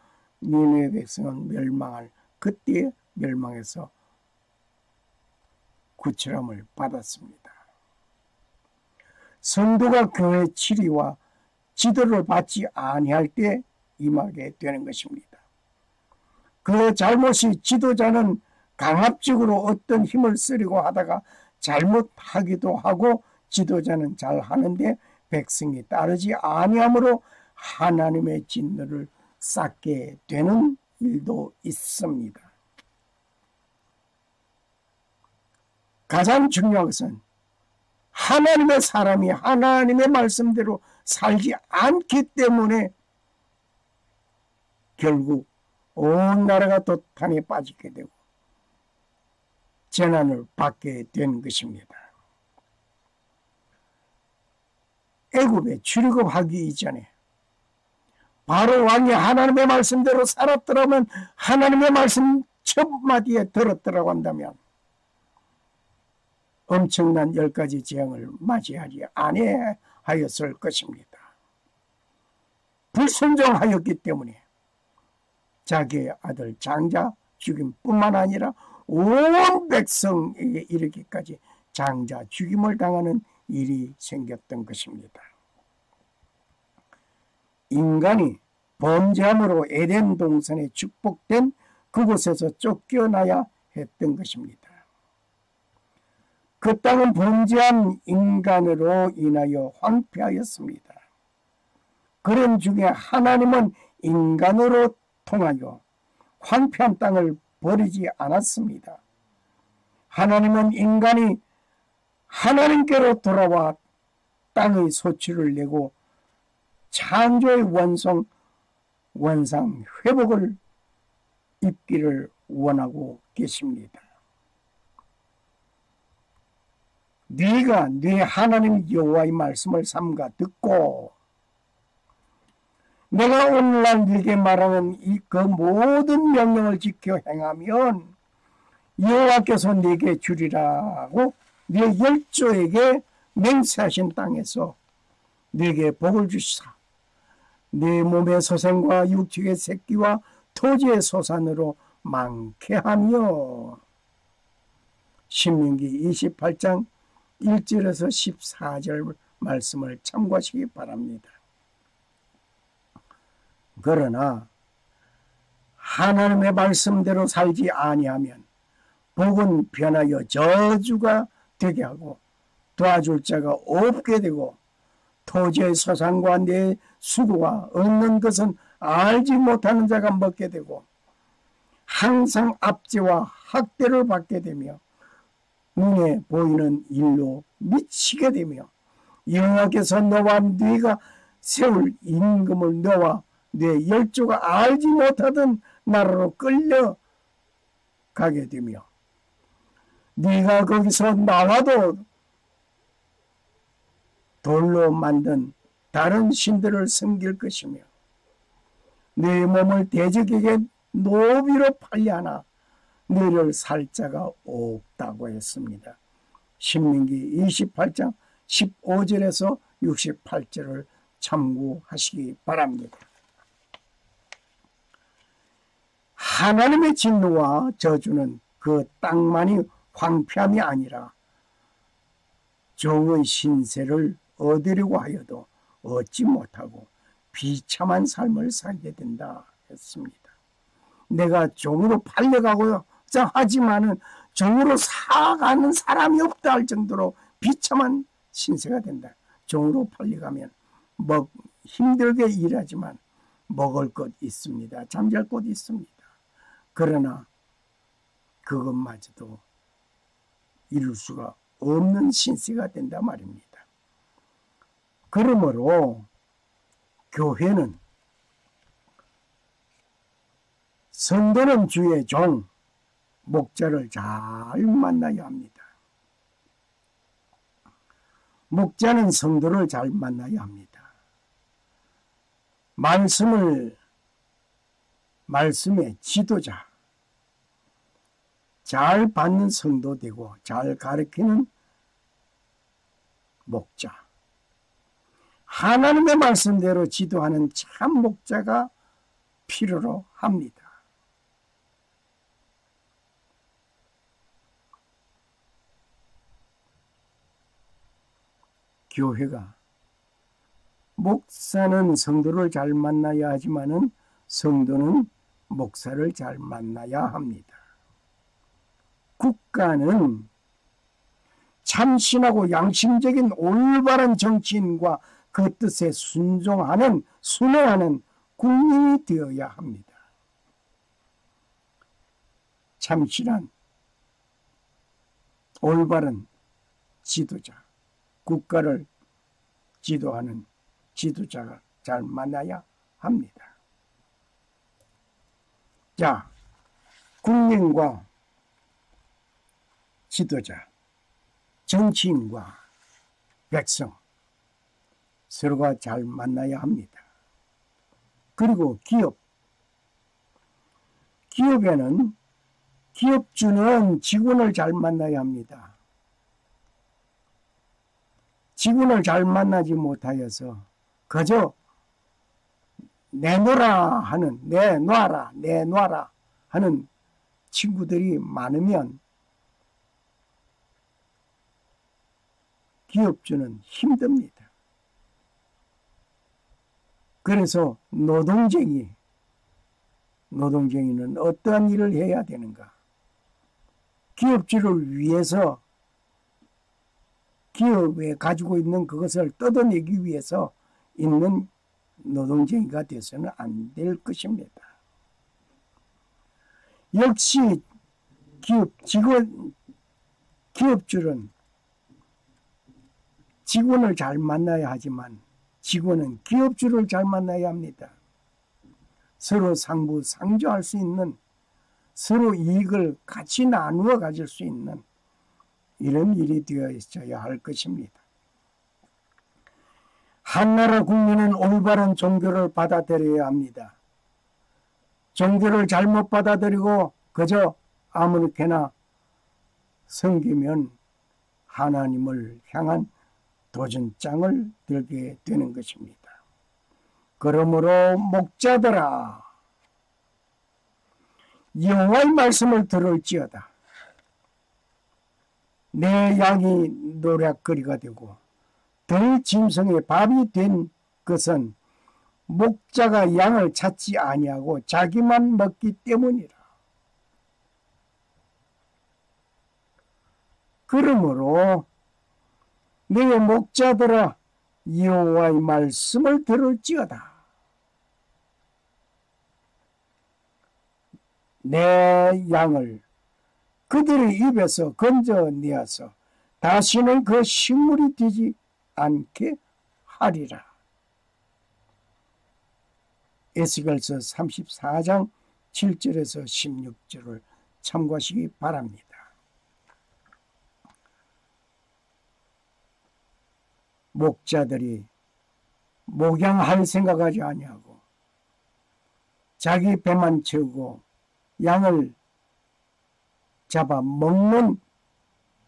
니느웨 백성은 멸망할, 그때 멸망해서 구출함을 받았습니다. 성도가 교회 치리와 지도를 받지 아니할 때 임하게 되는 것입니다. 그 잘못이, 지도자는 강압적으로 어떤 힘을 쓰려고 하다가 잘못하기도 하고, 지도자는 잘하는데 백성이 따르지 아니함으로 하나님의 진노를 쌓게 되는 일도 있습니다. 가장 중요한 것은 하나님의 사람이 하나님의 말씀대로 살지 않기 때문에 결국 온 나라가 도탄에 빠지게 되고 재난을 받게 된 것입니다. 애굽에 출애굽하기 이전에 바로 왕이 하나님의 말씀대로 살았더라면, 하나님의 말씀 첫 마디에 들었더라고 한다면 엄청난 10가지 재앙을 맞이하지 아니하였을 것입니다. 불순종하였기 때문에 자기의 아들 장자 죽임뿐만 아니라 온 백성에게 이르기까지 장자 죽임을 당하는 일이 생겼던 것입니다. 인간이 범죄함으로 에덴 동산에 축복된 그곳에서 쫓겨나야 했던 것입니다. 그 땅은 범죄한 인간으로 인하여 황폐하였습니다. 그런 중에 하나님은 인간으로 통하여 황폐한 땅을 버리지 않았습니다. 하나님은 인간이 하나님께로 돌아와 땅의 소출을 내고 창조의 원상 회복을 입기를 원하고 계십니다. 네가 네 하나님 여호와의 말씀을 삼가 듣고 내가 오늘날 네게 말하는 그 모든 명령을 지켜 행하면 여호와께서 네게 주리라고 네 열조에게 맹세하신 땅에서 네게 복을 주시사 네 몸의 소생과 육축의 새끼와 토지의 소산으로 많게 하며. 신명기 28장 1절에서 14절 말씀을 참고하시기 바랍니다. 그러나 하나님의 말씀대로 살지 아니하면 복은 변하여 저주가 되게 하고 도와줄 자가 없게 되고 토지의 소산과 내 수고가 얻는 것은 알지 못하는 자가 먹게 되고 항상 압제와 학대를 받게 되며 눈에 보이는 일로 미치게 되며 여호와께서 너와 네가 세울 임금을 너와 네 열조가 알지 못하던 나라로 끌려가게 되며 네가 거기서 나와도 돌로 만든 다른 신들을 섬길 것이며 네 몸을 대적에게 노비로 팔려하나 너를 살 자가 없다고 했습니다. 신명기 28장 15절에서 68절을 참고하시기 바랍니다. 하나님의 진노와 저주는 그 땅만이 황폐함이 아니라 종의 신세를 얻으려고 하여도 얻지 못하고 비참한 삶을 살게 된다 했습니다. 내가 종으로 팔려가고자 하지만은 종으로 사가는 사람이 없다 할 정도로 비참한 신세가 된다. 종으로 팔려가면 힘들게 일하지만 먹을 것 있습니다. 잠잘 곳 있습니다. 그러나 그것마저도 이룰 수가 없는 신세가 된다 말입니다. 그러므로 교회는 성도는 주의 종, 목자를 잘 만나야 합니다. 목자는 성도를 잘 만나야 합니다. 말씀의 지도자, 잘 받는 성도 되고 잘 가르치는 목자, 하나님의 말씀대로 지도하는 참 목자가 필요로 합니다. 교회가 목사는 성도를 잘 만나야 하지만은 성도는 목사를 잘 만나야 합니다. 국가는 참신하고 양심적인 올바른 정치인과 그 뜻에 순종하는 국민이 되어야 합니다. 참신한 올바른 지도자, 국가를 지도하는 지도자가 잘 만나야 합니다. 자, 국민과 지도자, 정치인과 백성 서로가 잘 만나야 합니다. 그리고 기업에는 기업주는 직원을 잘 만나야 합니다. 직원을 잘 만나지 못하여서 그저 내놔라 하는 친구들이 많으면 기업주는 힘듭니다. 그래서 노동쟁이는 어떠한 일을 해야 되는가? 기업주를 위해서 기업에 가지고 있는 그것을 뜯어내기 위해서 있는 노동쟁이가 돼서는 안 될 것입니다. 역시 기업주는 직원을 잘 만나야 하지만 직원은 기업주를 잘 만나야 합니다. 서로 상부상조할 수 있는, 서로 이익을 같이 나누어 가질 수 있는 이런 일이 되어 있어야 할 것입니다. 한나라 국민은 올바른 종교를 받아들여야 합니다. 종교를 잘못 받아들이고 그저 아무렇게나 섬기면 하나님을 향한 도전장을 들게 되는 것입니다. 그러므로 목자들아, 여호와의 말씀을 들을지어다. 내 양이 노략거리가 되고 들 짐승의 밥이 된 것은 목자가 양을 찾지 아니하고 자기만 먹기 때문이라. 그러므로 내 목자들아, 여호와의 말씀을 들을지어다. 내 양을 그들의 입에서 건져내어서 다시는 그 식물이 되지 않게 하리라. 에스겔서 34장 7절에서 16절을 참고하시기 바랍니다. 목자들이 목양할 생각하지 아니하고 자기 배만 채우고 양을 잡아 먹는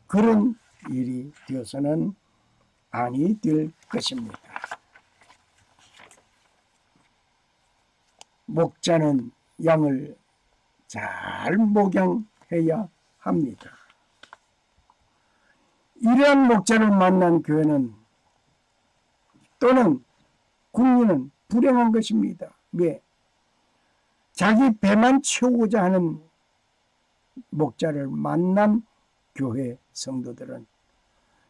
그런 일이 되어서는 아니 될 것입니다. 목자는 양을 잘 목양해야 합니다. 이러한 목자를 만난 교회는 또는 국민은 불행한 것입니다. 왜? 자기 배만 채우고자 하는 목자를 만난 교회 성도들은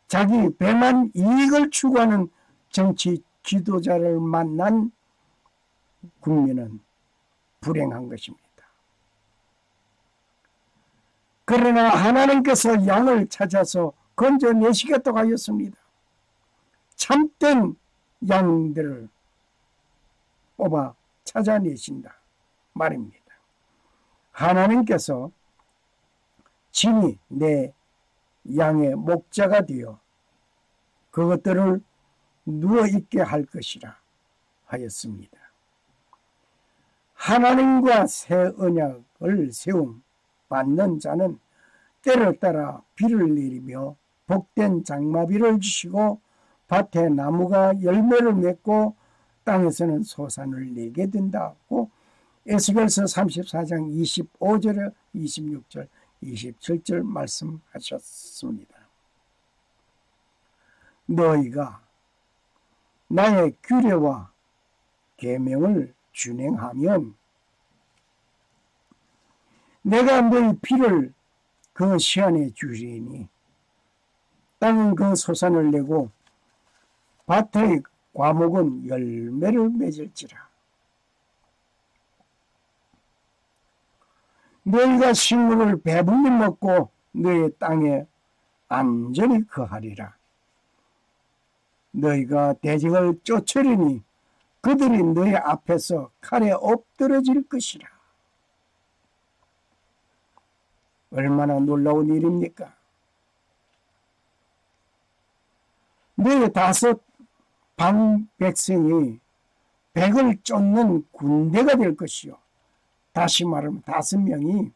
자기 배만 이익을 추구하는 정치 지도자를 만난 국민은 불행한 것입니다. 그러나 하나님께서 양을 찾아서 건져내시겠다고 하였습니다. 참된 양들을 뽑아 찾아내신다 말입니다. 하나님께서 친히 내 양의 목자가 되어 그것들을 누워있게 할 것이라 하였습니다. 하나님과 새 언약을 세움 받는 자는 때를 따라 비를 내리며 복된 장마비를 주시고 밭에 나무가 열매를 맺고 땅에서는 소산을 내게 된다고 에스겔서 34장 25절에 26절 27절 말씀하셨습니다. 너희가 나의 규례와 계명을 준행하면 내가 너희 피를 그 시안에 주리니 땅은 그 소산을 내고 밭의 과목은 열매를 맺을지라. 너희가 식물을 배불리 먹고 너희 땅에 안전히 거하리라. 너희가 대적을 쫓으리니 그들이 너희 앞에서 칼에 엎드러질 것이라. 얼마나 놀라운 일입니까? 너희 5방 백성이 100을 쫓는 군대가 될 것이요. 다시 말하면 5명이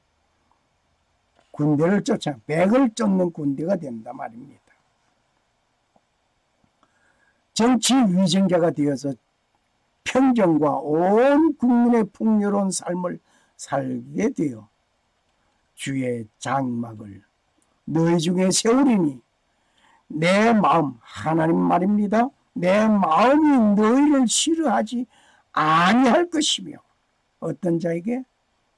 군대를 쫓아 100을 쫓는 군대가 된다 말입니다. 정치 위정자가 되어서 평정과 온 국민의 풍요로운 삶을 살게 되어 주의 장막을 너희 중에 세우리니 내 마음, 하나님 말입니다. 내 마음이 너희를 싫어하지 아니할 것이며, 어떤 자에게?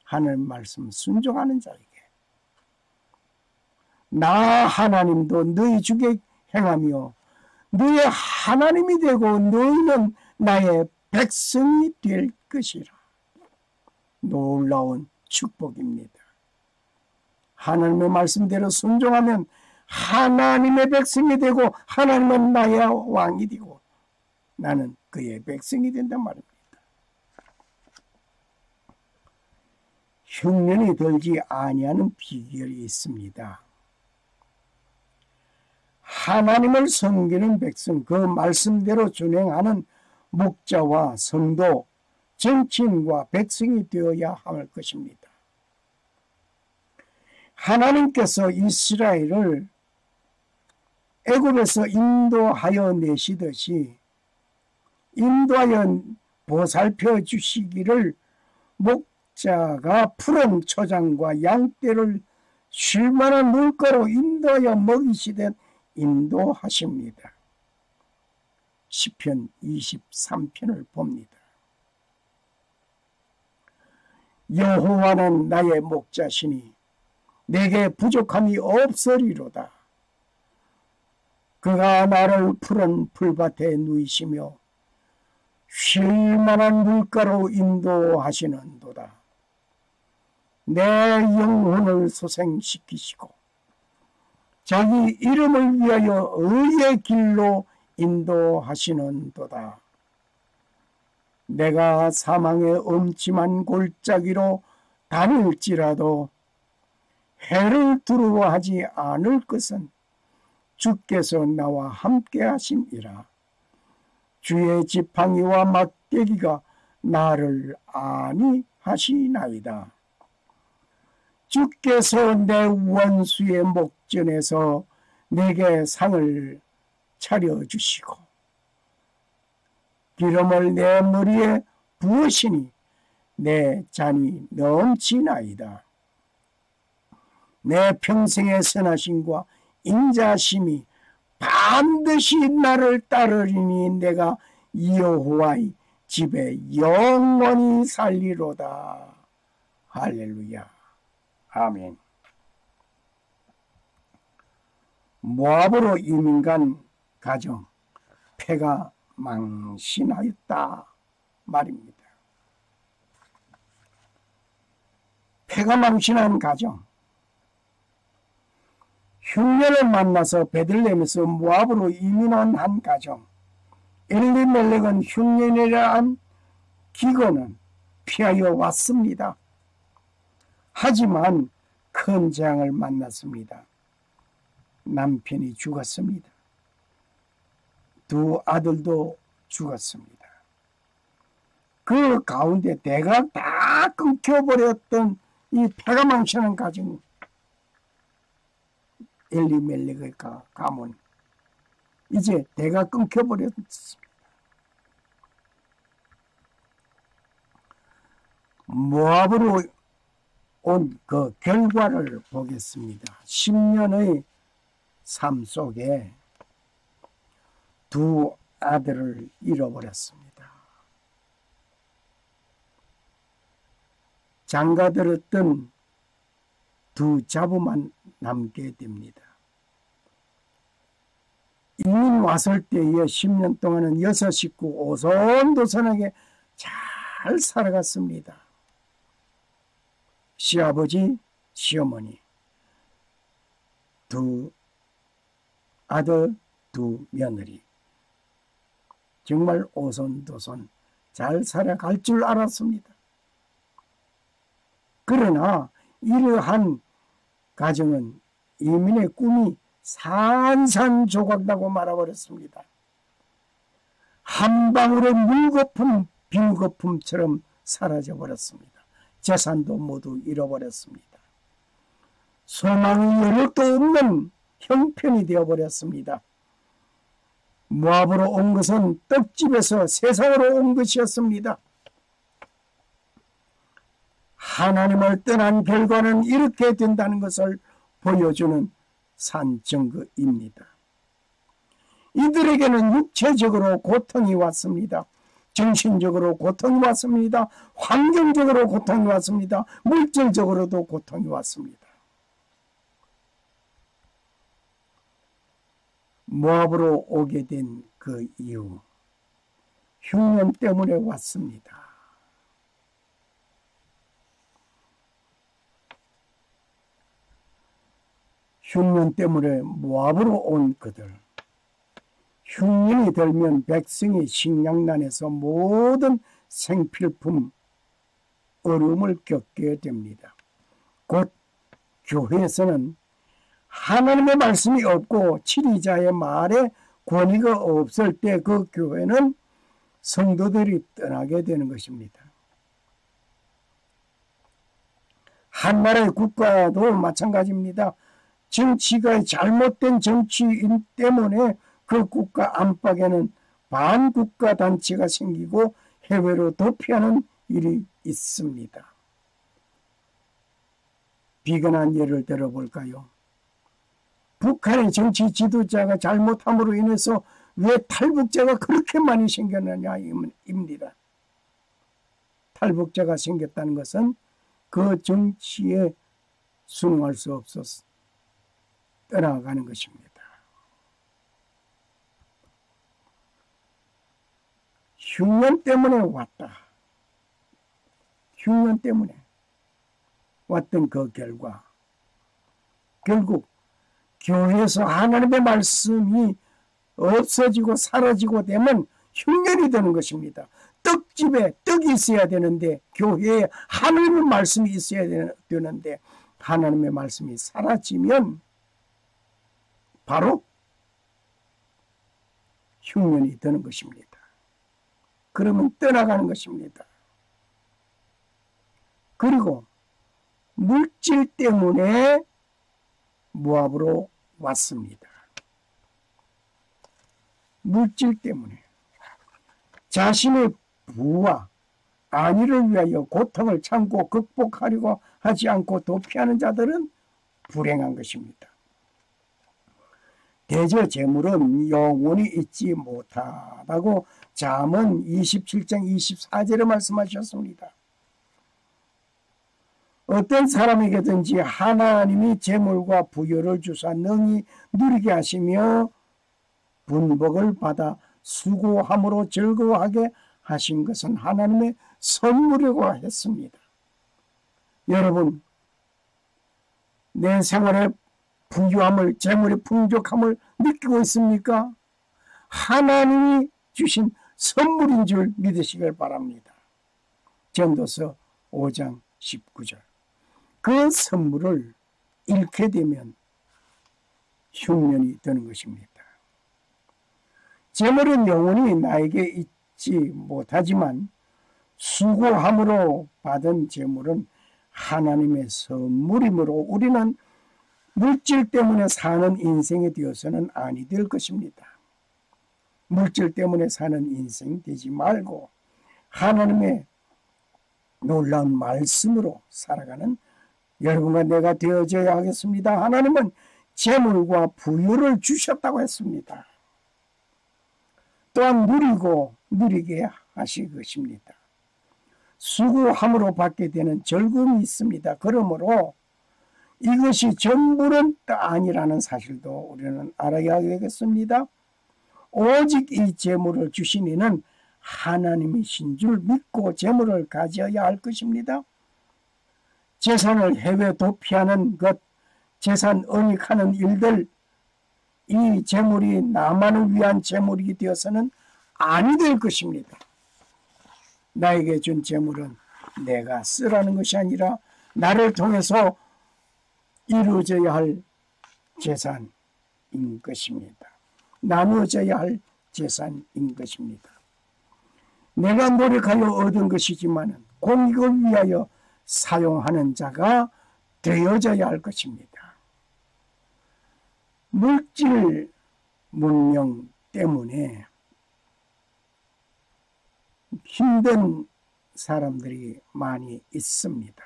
하나님 말씀 순종하는 자에게. 나 하나님도 너희 중에 행하며 너의 하나님이 되고 너희는 나의 백성이 될 것이라. 놀라운 축복입니다. 하나님의 말씀대로 순종하면 하나님의 백성이 되고 하나님은 나의 왕이 되고 나는 그의 백성이 된단 말입니다. 흉년이 들지 아니하는 비결이 있습니다. 하나님을 섬기는 백성, 그 말씀대로 준행하는 목자와 성도, 정치인과 백성이 되어야 할 것입니다. 하나님께서 이스라엘을 애굽에서 인도하여 내시듯이 인도하여 보살펴 주시기를 목자가 푸른 초장과 양떼를 쉴만한 물가로 인도하여 먹이시듯 인도하십니다. 시편 23편을 봅니다. 여호와는 나의 목자시니 내게 부족함이 없으리로다. 그가 나를 푸른 풀밭에 누이시며 쉴만한 물가로 인도하시는도다. 내 영혼을 소생시키시고 자기 이름을 위하여 의의 길로 인도하시는도다. 내가 사망의 엄침한 골짜기로 다닐지라도 해를 두려워하지 않을 것은 주께서 나와 함께 하심이라. 주의 지팡이와 막대기가 나를 안위하시나이다. 주께서 내 원수의 목전에서 내게 상을 차려주시고 기름을 내 머리에 부으시니 내 잔이 넘치나이다. 내 평생의 선하심과 인자심이 반드시 나를 따르리니 내가 여호와의 집에 영원히 살리로다. 할렐루야. 아멘. 모압으로 이민간 가정, 패가 망신하였다 말입니다. 패가 망신한 가정, 흉년을 만나서 베들레헴에서 모압으로 이민한 한 가정, 엘리멜렉은 흉년이라는 기근은 피하여 왔습니다. 하지만 큰 재앙을 만났습니다. 남편이 죽었습니다. 두 아들도 죽었습니다. 그 가운데 대가 다 끊겨버렸던 이 패가 망치는 가정, 엘리멜렉의 가문, 이제 대가 끊겨버렸습니다. 모압으로 온 그 결과를 보겠습니다. 10년의 삶 속에 두 아들을 잃어버렸습니다. 장가들었던 두 자부만 남게 됩니다. 이민 왔을 때에 10년 동안은 6식구 오손도손하게 잘 살아갔습니다. 시아버지, 시어머니, 두 아들, 두 며느리, 정말 오손도손 잘 살아갈 줄 알았습니다. 그러나 이러한 가정은 이민의 꿈이 산산조각나고 말아버렸습니다. 한 방울의 물거품, 빈거품처럼 사라져버렸습니다. 재산도 모두 잃어버렸습니다. 소망이 여력도 없는 형편이 되어버렸습니다. 모압으로 온 것은 떡집에서 세상으로 온 것이었습니다. 하나님을 떠난 결과는 이렇게 된다는 것을 보여주는 산증거입니다. 이들에게는 육체적으로 고통이 왔습니다. 정신적으로 고통이 왔습니다. 환경적으로 고통이 왔습니다. 물질적으로도 고통이 왔습니다. 모압으로 오게 된 그 이유, 흉년 때문에 왔습니다. 흉년 때문에 모압으로 온 그들. 흉년이 들면 백성이 식량난에서 모든 생필품 어려움을 겪게 됩니다. 곧 교회에서는 하나님의 말씀이 없고 치리자의 말에 권위가 없을 때 그 교회는 성도들이 떠나게 되는 것입니다. 한 나라의 국가도 마찬가지입니다. 정치가 잘못된 정치인 때문에 그 국가 안팎에는 반국가 단체가 생기고 해외로 도피하는 일이 있습니다. 비근한 예를 들어볼까요? 북한의 정치 지도자가 잘못함으로 인해서 왜 탈북자가 그렇게 많이 생겼느냐입니다. 탈북자가 생겼다는 것은 그 정치에 순응할 수 없어서 떠나가는 것입니다. 흉년 때문에 왔다. 흉년 때문에 왔던 그 결과, 결국 교회에서 하나님의 말씀이 없어지고 사라지고 되면 흉년이 되는 것입니다. 떡집에 떡이 있어야 되는데, 교회에 하나님의 말씀이 있어야 되는데 하나님의 말씀이 사라지면 바로 흉년이 되는 것입니다. 그러면 떠나가는 것입니다. 그리고 물질 때문에 모압으로 왔습니다. 물질 때문에 자신의 부와 안위를 위하여 고통을 참고 극복하려고 하지 않고 도피하는 자들은 불행한 것입니다. 대저 재물은 영원히 있지 못하다고 잠언 27장 24절에 말씀하셨습니다. 어떤 사람에게든지 하나님이 재물과 부여를 주사 능히 누리게 하시며 분복을 받아 수고함으로 즐거워하게 하신 것은 하나님의 선물이라고 했습니다. 여러분, 내 생활의 부유함을, 재물의 풍족함을 느끼고 있습니까? 하나님이 주신 선물인 줄 믿으시길 바랍니다. 전도서 5장 19절. 그 선물을 잃게 되면 흉년이 되는 것입니다. 재물은 영원히 나에게 있지 못하지만 수고함으로 받은 재물은 하나님의 선물이므로 우리는 물질 때문에 사는 인생이 되어서는 아니 될 것입니다. 물질 때문에 사는 인생 되지 말고 하나님의 놀라운 말씀으로 살아가는 여러분과 내가 되어져야 하겠습니다. 하나님은 재물과 부유를 주셨다고 했습니다. 또한 누리게 하실 것입니다. 수고함으로 받게 되는 즐거움이 있습니다. 그러므로 이것이 전부는 아니라는 사실도 우리는 알아야 되겠습니다. 오직 이 재물을 주신 이는 하나님이신 줄 믿고 재물을 가져야 할 것입니다. 재산을 해외 도피하는 것, 재산 은닉하는 일들, 이 재물이 나만을 위한 재물이 되어서는 아니 될 것입니다. 나에게 준 재물은 내가 쓰라는 것이 아니라 나를 통해서 이루어져야 할 재산인 것입니다. 나누어져야 할 재산인 것입니다. 내가 노력하여 얻은 것이지만 공익을 위하여 사용하는 자가 되어져야 할 것입니다. 물질 문명 때문에 힘든 사람들이 많이 있습니다.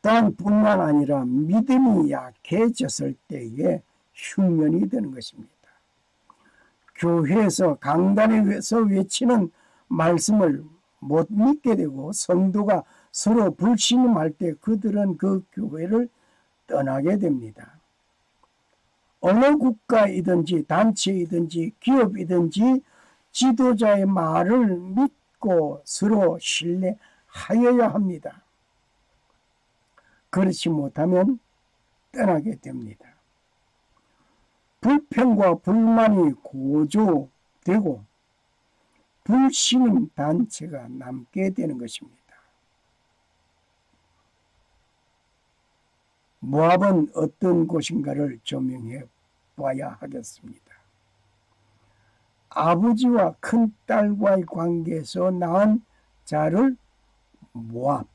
또한 뿐만 아니라 믿음이 약해졌을 때에 흉년이 되는 것입니다. 교회에서 강단에서 외치는 말씀을 못 믿게 되고 성도가 서로 불신임할 때 그들은 그 교회를 떠나게 됩니다. 어느 국가이든지 단체이든지 기업이든지 지도자의 말을 믿고 서로 신뢰하여야 합니다. 그렇지 못하면 떠나게 됩니다. 불평과 불만이 고조되고 불신임 단체가 남게 되는 것입니다. 모압은 어떤 곳인가를 조명해 봐야 하겠습니다. 아버지와 큰딸과의 관계에서 낳은 자를 모압이라고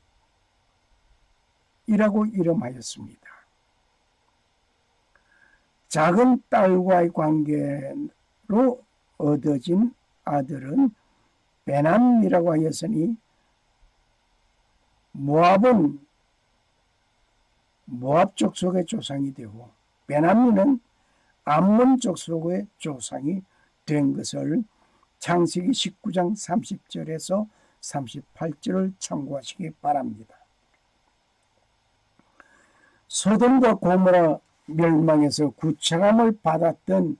이름하였습니다. 작은 딸과의 관계로 얻어진 아들은 베남이라고 하였으니 모압은 모압 족속의 조상이 되고 베냐민은 암몬 족속의 조상이 된 것을 창세기 19장 30절에서 38절을 참고하시기 바랍니다. 소돔과 고모라 멸망에서 구차감을 받았던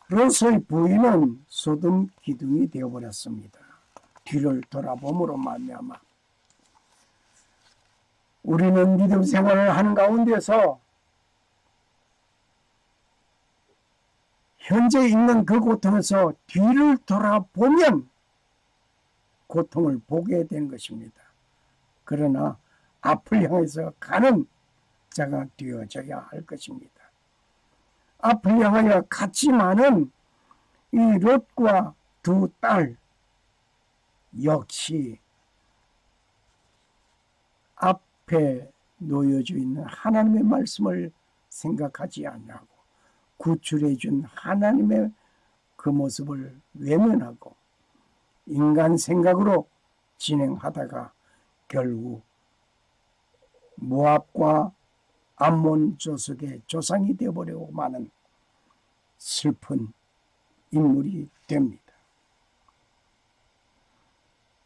롯의 부인은 소돔 기둥이 되어버렸습니다. 뒤를 돌아봄으로 말미암아 우리는 믿음 생활을 하는 가운데서 현재 있는 그 고통에서 뒤를 돌아보면 고통을 보게 된 것입니다. 그러나 앞을 향해서 가는 자가 되어져야 할 것입니다. 앞을 향하여 갔지만은 이 롯과 두 딸 역시 앞에 놓여져 있는 하나님의 말씀을 생각하지 않냐고 구출해 준 하나님의 그 모습을 외면하고 인간 생각으로 진행하다가 결국 모압과 암몬 족속의 조상이 되어버리고 마는 슬픈 인물이 됩니다.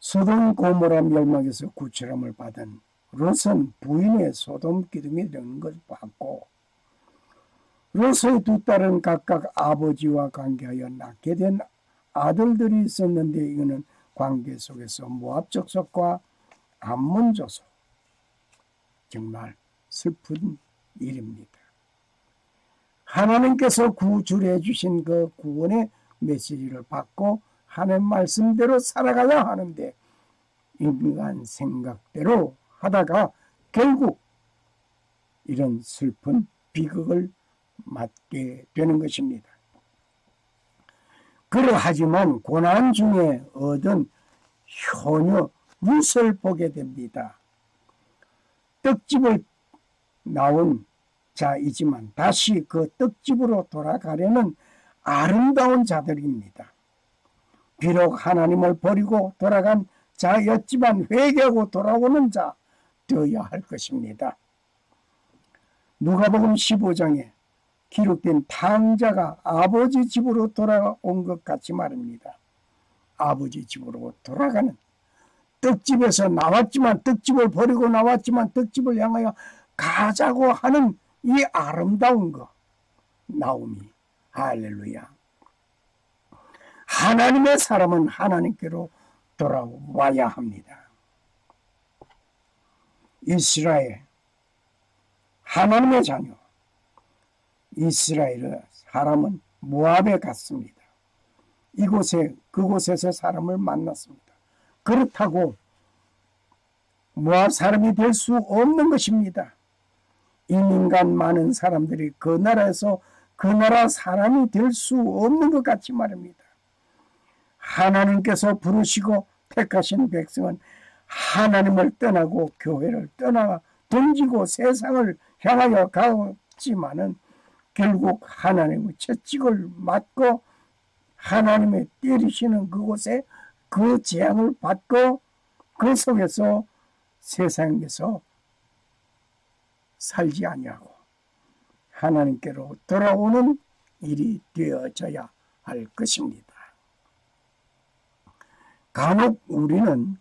소돔 고모라 멸망에서 구출함을 받은 롯은 부인의 소돔 기둥이 되는 것을 봤고 롯의 두 딸은 각각 아버지와 관계하여 낳게 된 아들들이 있었는데 이거는 관계 속에서 모압 족속과 암몬 족속 정말 슬픈 일입니다. 하나님께서 구출해 주신 그 구원의 메시지를 받고 하나님 말씀대로 살아가야 하는데 인간 생각대로 하다가 결국 이런 슬픈 비극을 맞게 되는 것입니다. 그러하지만 고난 중에 얻은 효녀 룻을 보게 됩니다. 떡집을 나온 자이지만 다시 그 떡집으로 돌아가려는 아름다운 자들입니다. 비록 하나님을 버리고 돌아간 자였지만 회개하고 돌아오는 자 되어야 할 것입니다. 누가복음 15장에 기록된 탕자가 아버지 집으로 돌아온 것 같이 말입니다. 아버지 집으로 돌아가는 떡집에서 나왔지만 떡집을 버리고 나왔지만 떡집을 향하여 가자고 하는 이 아름다운 것 나오미 할렐루야. 하나님의 사람은 하나님께로 돌아와야 합니다. 이스라엘 하나님의 자녀 이스라엘의 사람은 모압에 갔습니다. 그곳에서 사람을 만났습니다. 그렇다고 모압 사람이 될 수 없는 것입니다. 이민간 많은 사람들이 그 나라에서 그 나라 사람이 될 수 없는 것 같이 말입니다. 하나님께서 부르시고 택하신 백성은 하나님을 떠나고 교회를 떠나 던지고 세상을 향하여 가지만은 결국 하나님의 채찍을 맞고 하나님의 때리시는 그곳에 그 재앙을 받고 그 속에서 세상에서 살지 아니하고 하나님께로 돌아오는 일이 되어져야 할 것입니다. 간혹 우리는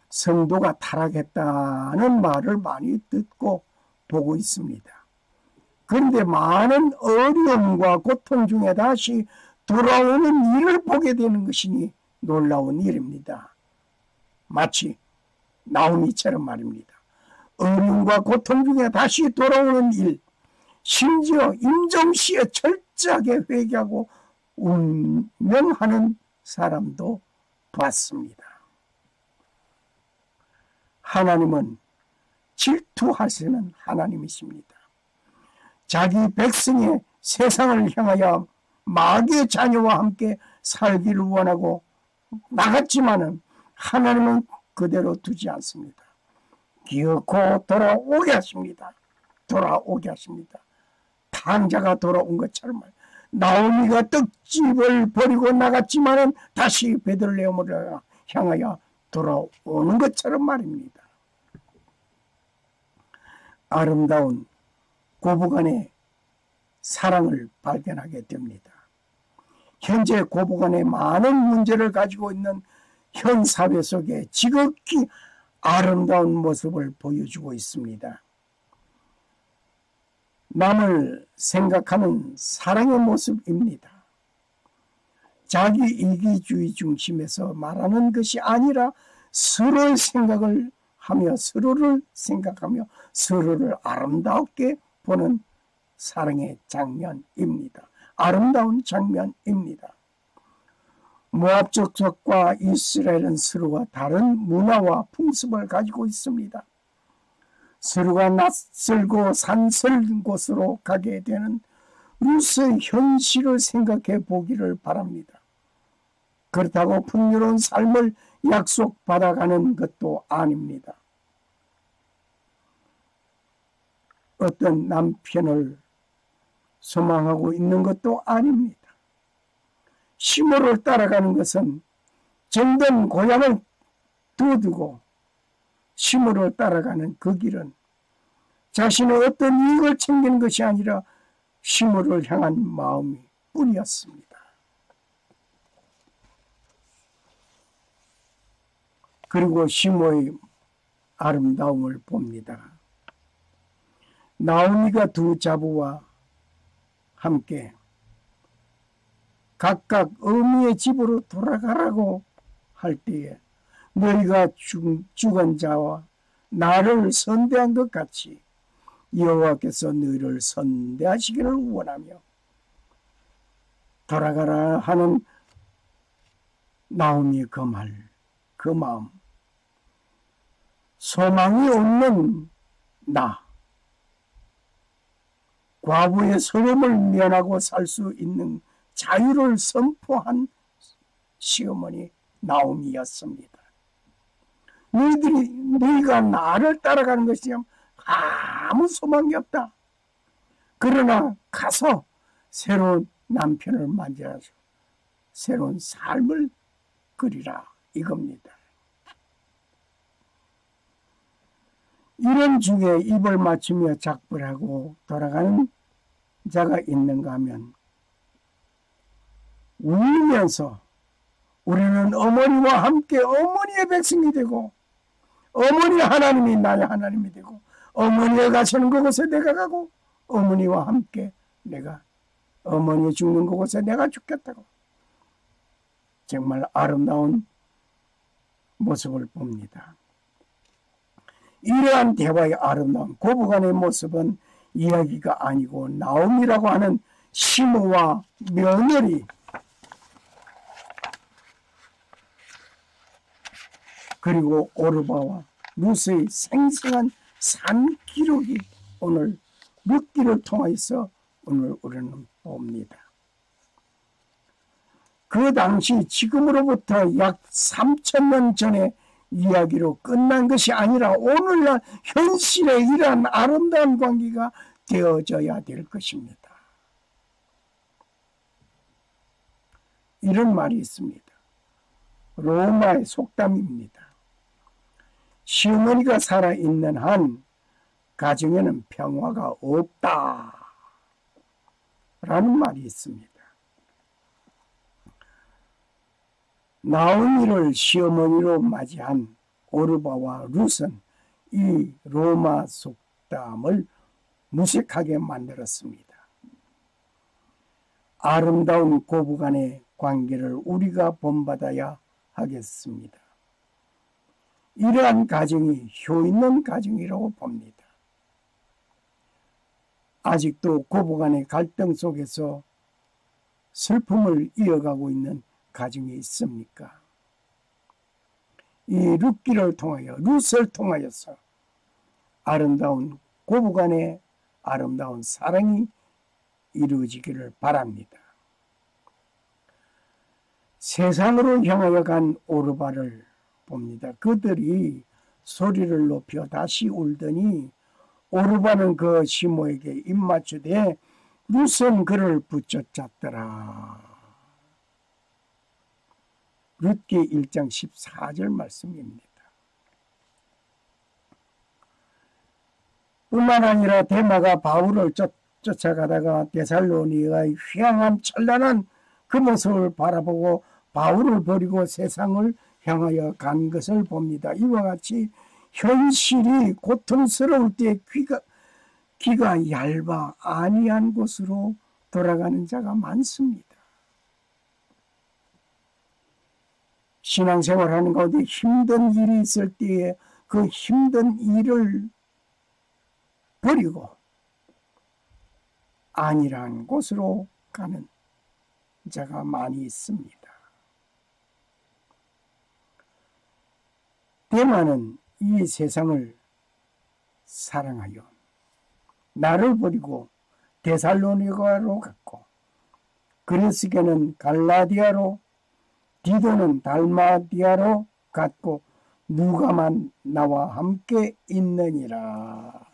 성도가 타락했다는 말을 많이 듣고 보고 있습니다. 그런데 많은 어려움과 고통 중에 다시 돌아오는 일을 보게 되는 것이니 놀라운 일입니다. 마치 나오미처럼 말입니다. 어려움과 고통 중에 다시 돌아오는 일, 심지어 임종시에 철저하게 회개하고 운명하는 사람도 봤습니다. 하나님은 질투하시는 하나님이십니다. 자기 백성의 세상을 향하여 마귀의 자녀와 함께 살기를 원하고 나갔지만은 하나님은 그대로 두지 않습니다. 기어코 돌아오게 하십니다. 돌아오게 하십니다. 탕자가 돌아온 것처럼 나오미가 떡집을 버리고 나갔지만은 다시 베들레헴을 향하여 돌아오는 것처럼 말입니다. 아름다운 고부간의 사랑을 발견하게 됩니다. 현재 고부간의 많은 문제를 가지고 있는 현 사회 속에 지극히 아름다운 모습을 보여주고 있습니다. 남을 생각하는 사랑의 모습입니다. 자기 이기주의 중심에서 말하는 것이 아니라 서로의 생각을 하며 서로를 생각하며 서로를 아름답게 보는 사랑의 장면입니다. 아름다운 장면입니다. 모압 족속과 이스라엘은 서로가 다른 문화와 풍습을 가지고 있습니다. 서로가 낯설고 산설인 곳으로 가게 되는 루스의 현실을 생각해 보기를 바랍니다. 그렇다고 풍요로운 삶을 약속받아가는 것도 아닙니다. 어떤 남편을 소망하고 있는 것도 아닙니다. 시므를 따라가는 것은 정든 고향을 두어두고 시므를 따라가는 그 길은 자신의 어떤 이익을 챙기는 것이 아니라 시므를 향한 마음이 뿐이었습니다. 그리고 시므의 아름다움을 봅니다. 나오미가 두 자부와 함께 각각 어미의 집으로 돌아가라고 할 때에 너희가 죽은 자와 나를 선대한 것 같이 여호와께서 너희를 선대하시기를 원하며 돌아가라 하는 나오미의 그 말, 그 마음, 소망이 없는 나, 과부의 서름을 면하고 살 수 있는 자유를 선포한 시어머니 나오미였습니다. 너희가 나를 따라가는 것이 아무 소망이 없다. 그러나 가서 새로운 남편을 만나서 새로운 삶을 그리라 이겁니다. 이런 중에 입을 맞추며 작별하고 돌아가는 자가 있는가 하면 울면서 우리는 어머니와 함께 어머니의 백성이 되고 어머니 하나님이 나의 하나님이 되고 어머니가 가시는 그곳에 내가 가고 어머니와 함께 내가 어머니 죽는 그곳에 내가 죽겠다고 정말 아름다운 모습을 봅니다. 이러한 대화의 아름다운 고부간의 모습은 이야기가 아니고 나옴이라고 하는 시므와 며느리 그리고 오르바와 루스의 생생한 산 기록이 오늘 룻기를 통해서 오늘 우리는 봅니다. 그 당시 지금으로부터 약 3,000년 전의 이야기로 끝난 것이 아니라 오늘날 현실에 이러한 아름다운 관계가 되어져야 될 것입니다. 이런 말이 있습니다. 로마의 속담입니다. 시어머니가 살아있는 한 가정에는 평화가 없다. 라는 말이 있습니다. 나오미를 시어머니로 맞이한 오르바와 룻은 이 로마 속담을 무색하게 만들었습니다. 아름다운 고부간의 관계를 우리가 본받아야 하겠습니다. 이러한 가정이 효있는 가정이라고 봅니다. 아직도 고부간의 갈등 속에서 슬픔을 이어가고 있는 가정이 있습니까? 이 룻기를 통하여, 룻을 통하여서 아름다운 고부간의 아름다운 사랑이 이루어지기를 바랍니다. 세상으로 향하여 간 오르바를 봅니다. 그들이 소리를 높여 다시 울더니 오르바는 그 시모에게 입맞추되 룻은 그를 붙여잡더라. 룻기 1장 14절 말씀입니다. 뿐만 아니라 데마가 바울을 쫓아가다가 데살로니가에 향한 찬란한 그 모습을 바라보고 바울을 버리고 세상을 향하여 간 것을 봅니다. 이와 같이 현실이 고통스러울 때 귀가 얇아 아니한 곳으로 돌아가는 자가 많습니다. 신앙생활하는 가운데 힘든 일이 있을 때에 그 힘든 일을 버리고 아니란 곳으로 가는 자가 많이 있습니다. 데마는 이 세상을 사랑하여 나를 버리고 데살로니가로 갔고 그레스게는 갈라디아로 디도는 달마디아로 갔고 누가만 나와 함께 있느니라.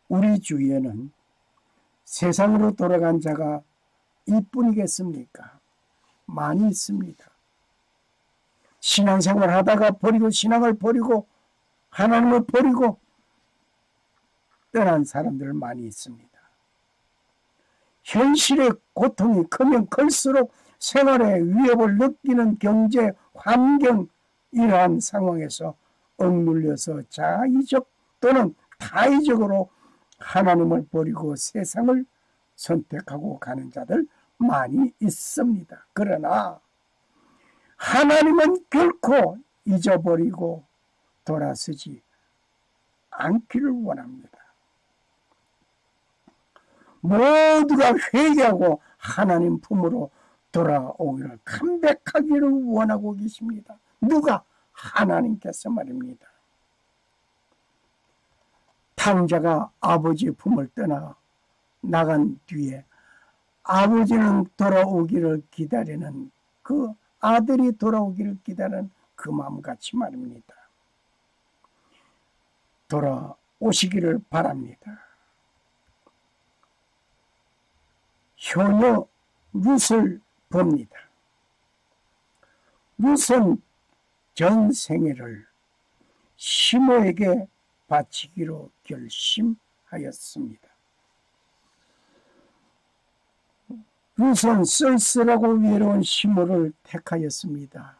우리 주위에는 세상으로 돌아간 자가 이뿐이겠습니까? 많이 있습니다. 신앙생활 하다가 버리고 신앙을 버리고 하나님을 버리고 떠난 사람들 많이 있습니다. 현실의 고통이 크면 클수록 생활의 위협을 느끼는 경제 환경 이러한 상황에서 억눌려서 자의적 또는 타의적으로 하나님을 버리고 세상을 선택하고 가는 자들 많이 있습니다. 그러나 하나님은 결코 잊어버리고 돌아서지 않기를 원합니다. 모두가 회개하고 하나님 품으로 돌아오기를 컴백하기를 원하고 계십니다. 누가? 하나님께서 말입니다. 탕자가 아버지의 품을 떠나 나간 뒤에 아버지는 돌아오기를 기다리는 그 아들이 돌아오기를 기다리는 그 마음같이 말입니다. 돌아오시기를 바랍니다. 효녀 룻을 봅니다. 룻은 전 생애를 시모에게 바치기로 결심하였습니다. 룻은 쓸쓸하고 외로운 시모를 택하였습니다.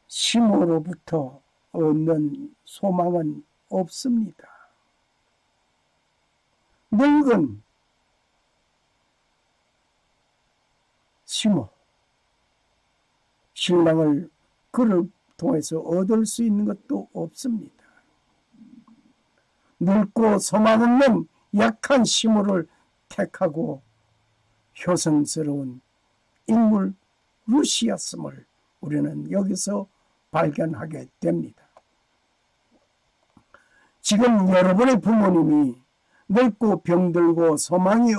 시모로부터 얻는 소망은 없습니다. 늙은 시모, 신랑을 그를 통해서 얻을 수 있는 것도 없습니다. 늙고 소망 없는 약한 시모를 택하고 효성스러운 인물 룻이었음을 우리는 여기서 발견하게 됩니다. 지금 여러분의 부모님이 늙고 병들고 소망이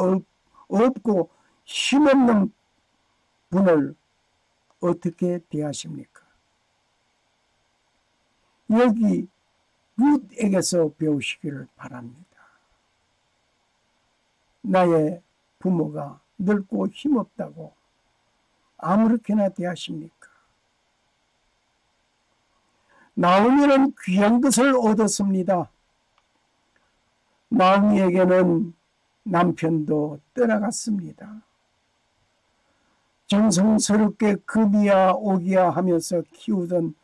없고 힘없는 분을 어떻게 대하십니까? 여기 룻에게서 배우시기를 바랍니다. 나의 부모가 늙고 힘없다고 아무렇게나 대하십니까? 나오미는 귀한 것을 얻었습니다. 나오미에게는 남편도 떠나갔습니다. 정성스럽게 금이야 오기야 하면서 키우던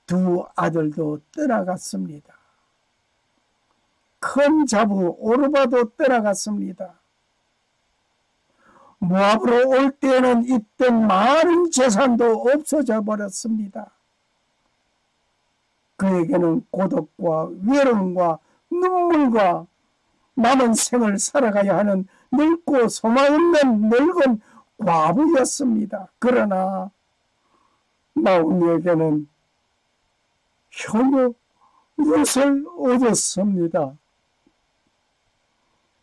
두 아들도 떠나갔습니다. 큰 자부 오르바도 떠나갔습니다. 모압으로 올 때에는 있던 많은 재산도 없어져 버렸습니다. 그에게는 고독과 외로움과 눈물과 남은 생을 살아가야 하는 늙고 소망 없는 늙은 과부였습니다. 그러나 나오미에게는 효녀 룻을 얻었습니다.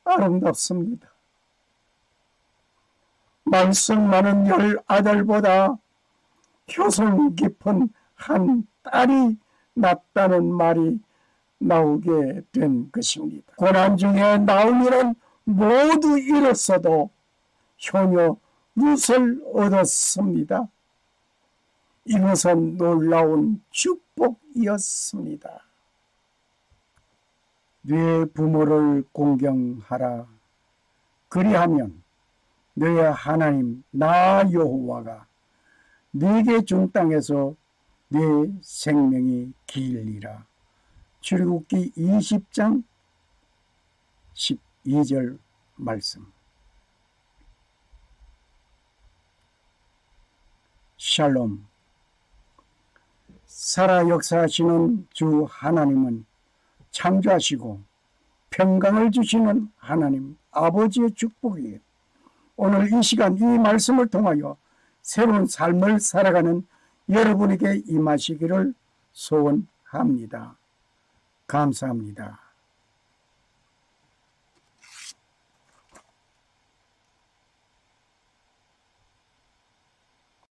아름답습니다. 말씀 많은 10아들보다 효성 깊은 한 딸이 낫다는 말이 나오게 된 것입니다. 고난 중에 나오미는 모두 잃었어도 효녀 룻을 얻었습니다. 이것은 놀라운 축복이었습니다. 네 부모를 공경하라. 그리하면 너의 하나님 나 여호와가 네게 준 땅에서 네 생명이 길리라. 출애굽기 20장 12절 말씀. 샬롬. 살아 역사하시는 주 하나님은 창조하시고 평강을 주시는 하나님 아버지의 축복이에요. 오늘 이 시간 이 말씀을 통하여 새로운 삶을 살아가는 여러분에게 임하시기를 소원합니다. 감사합니다.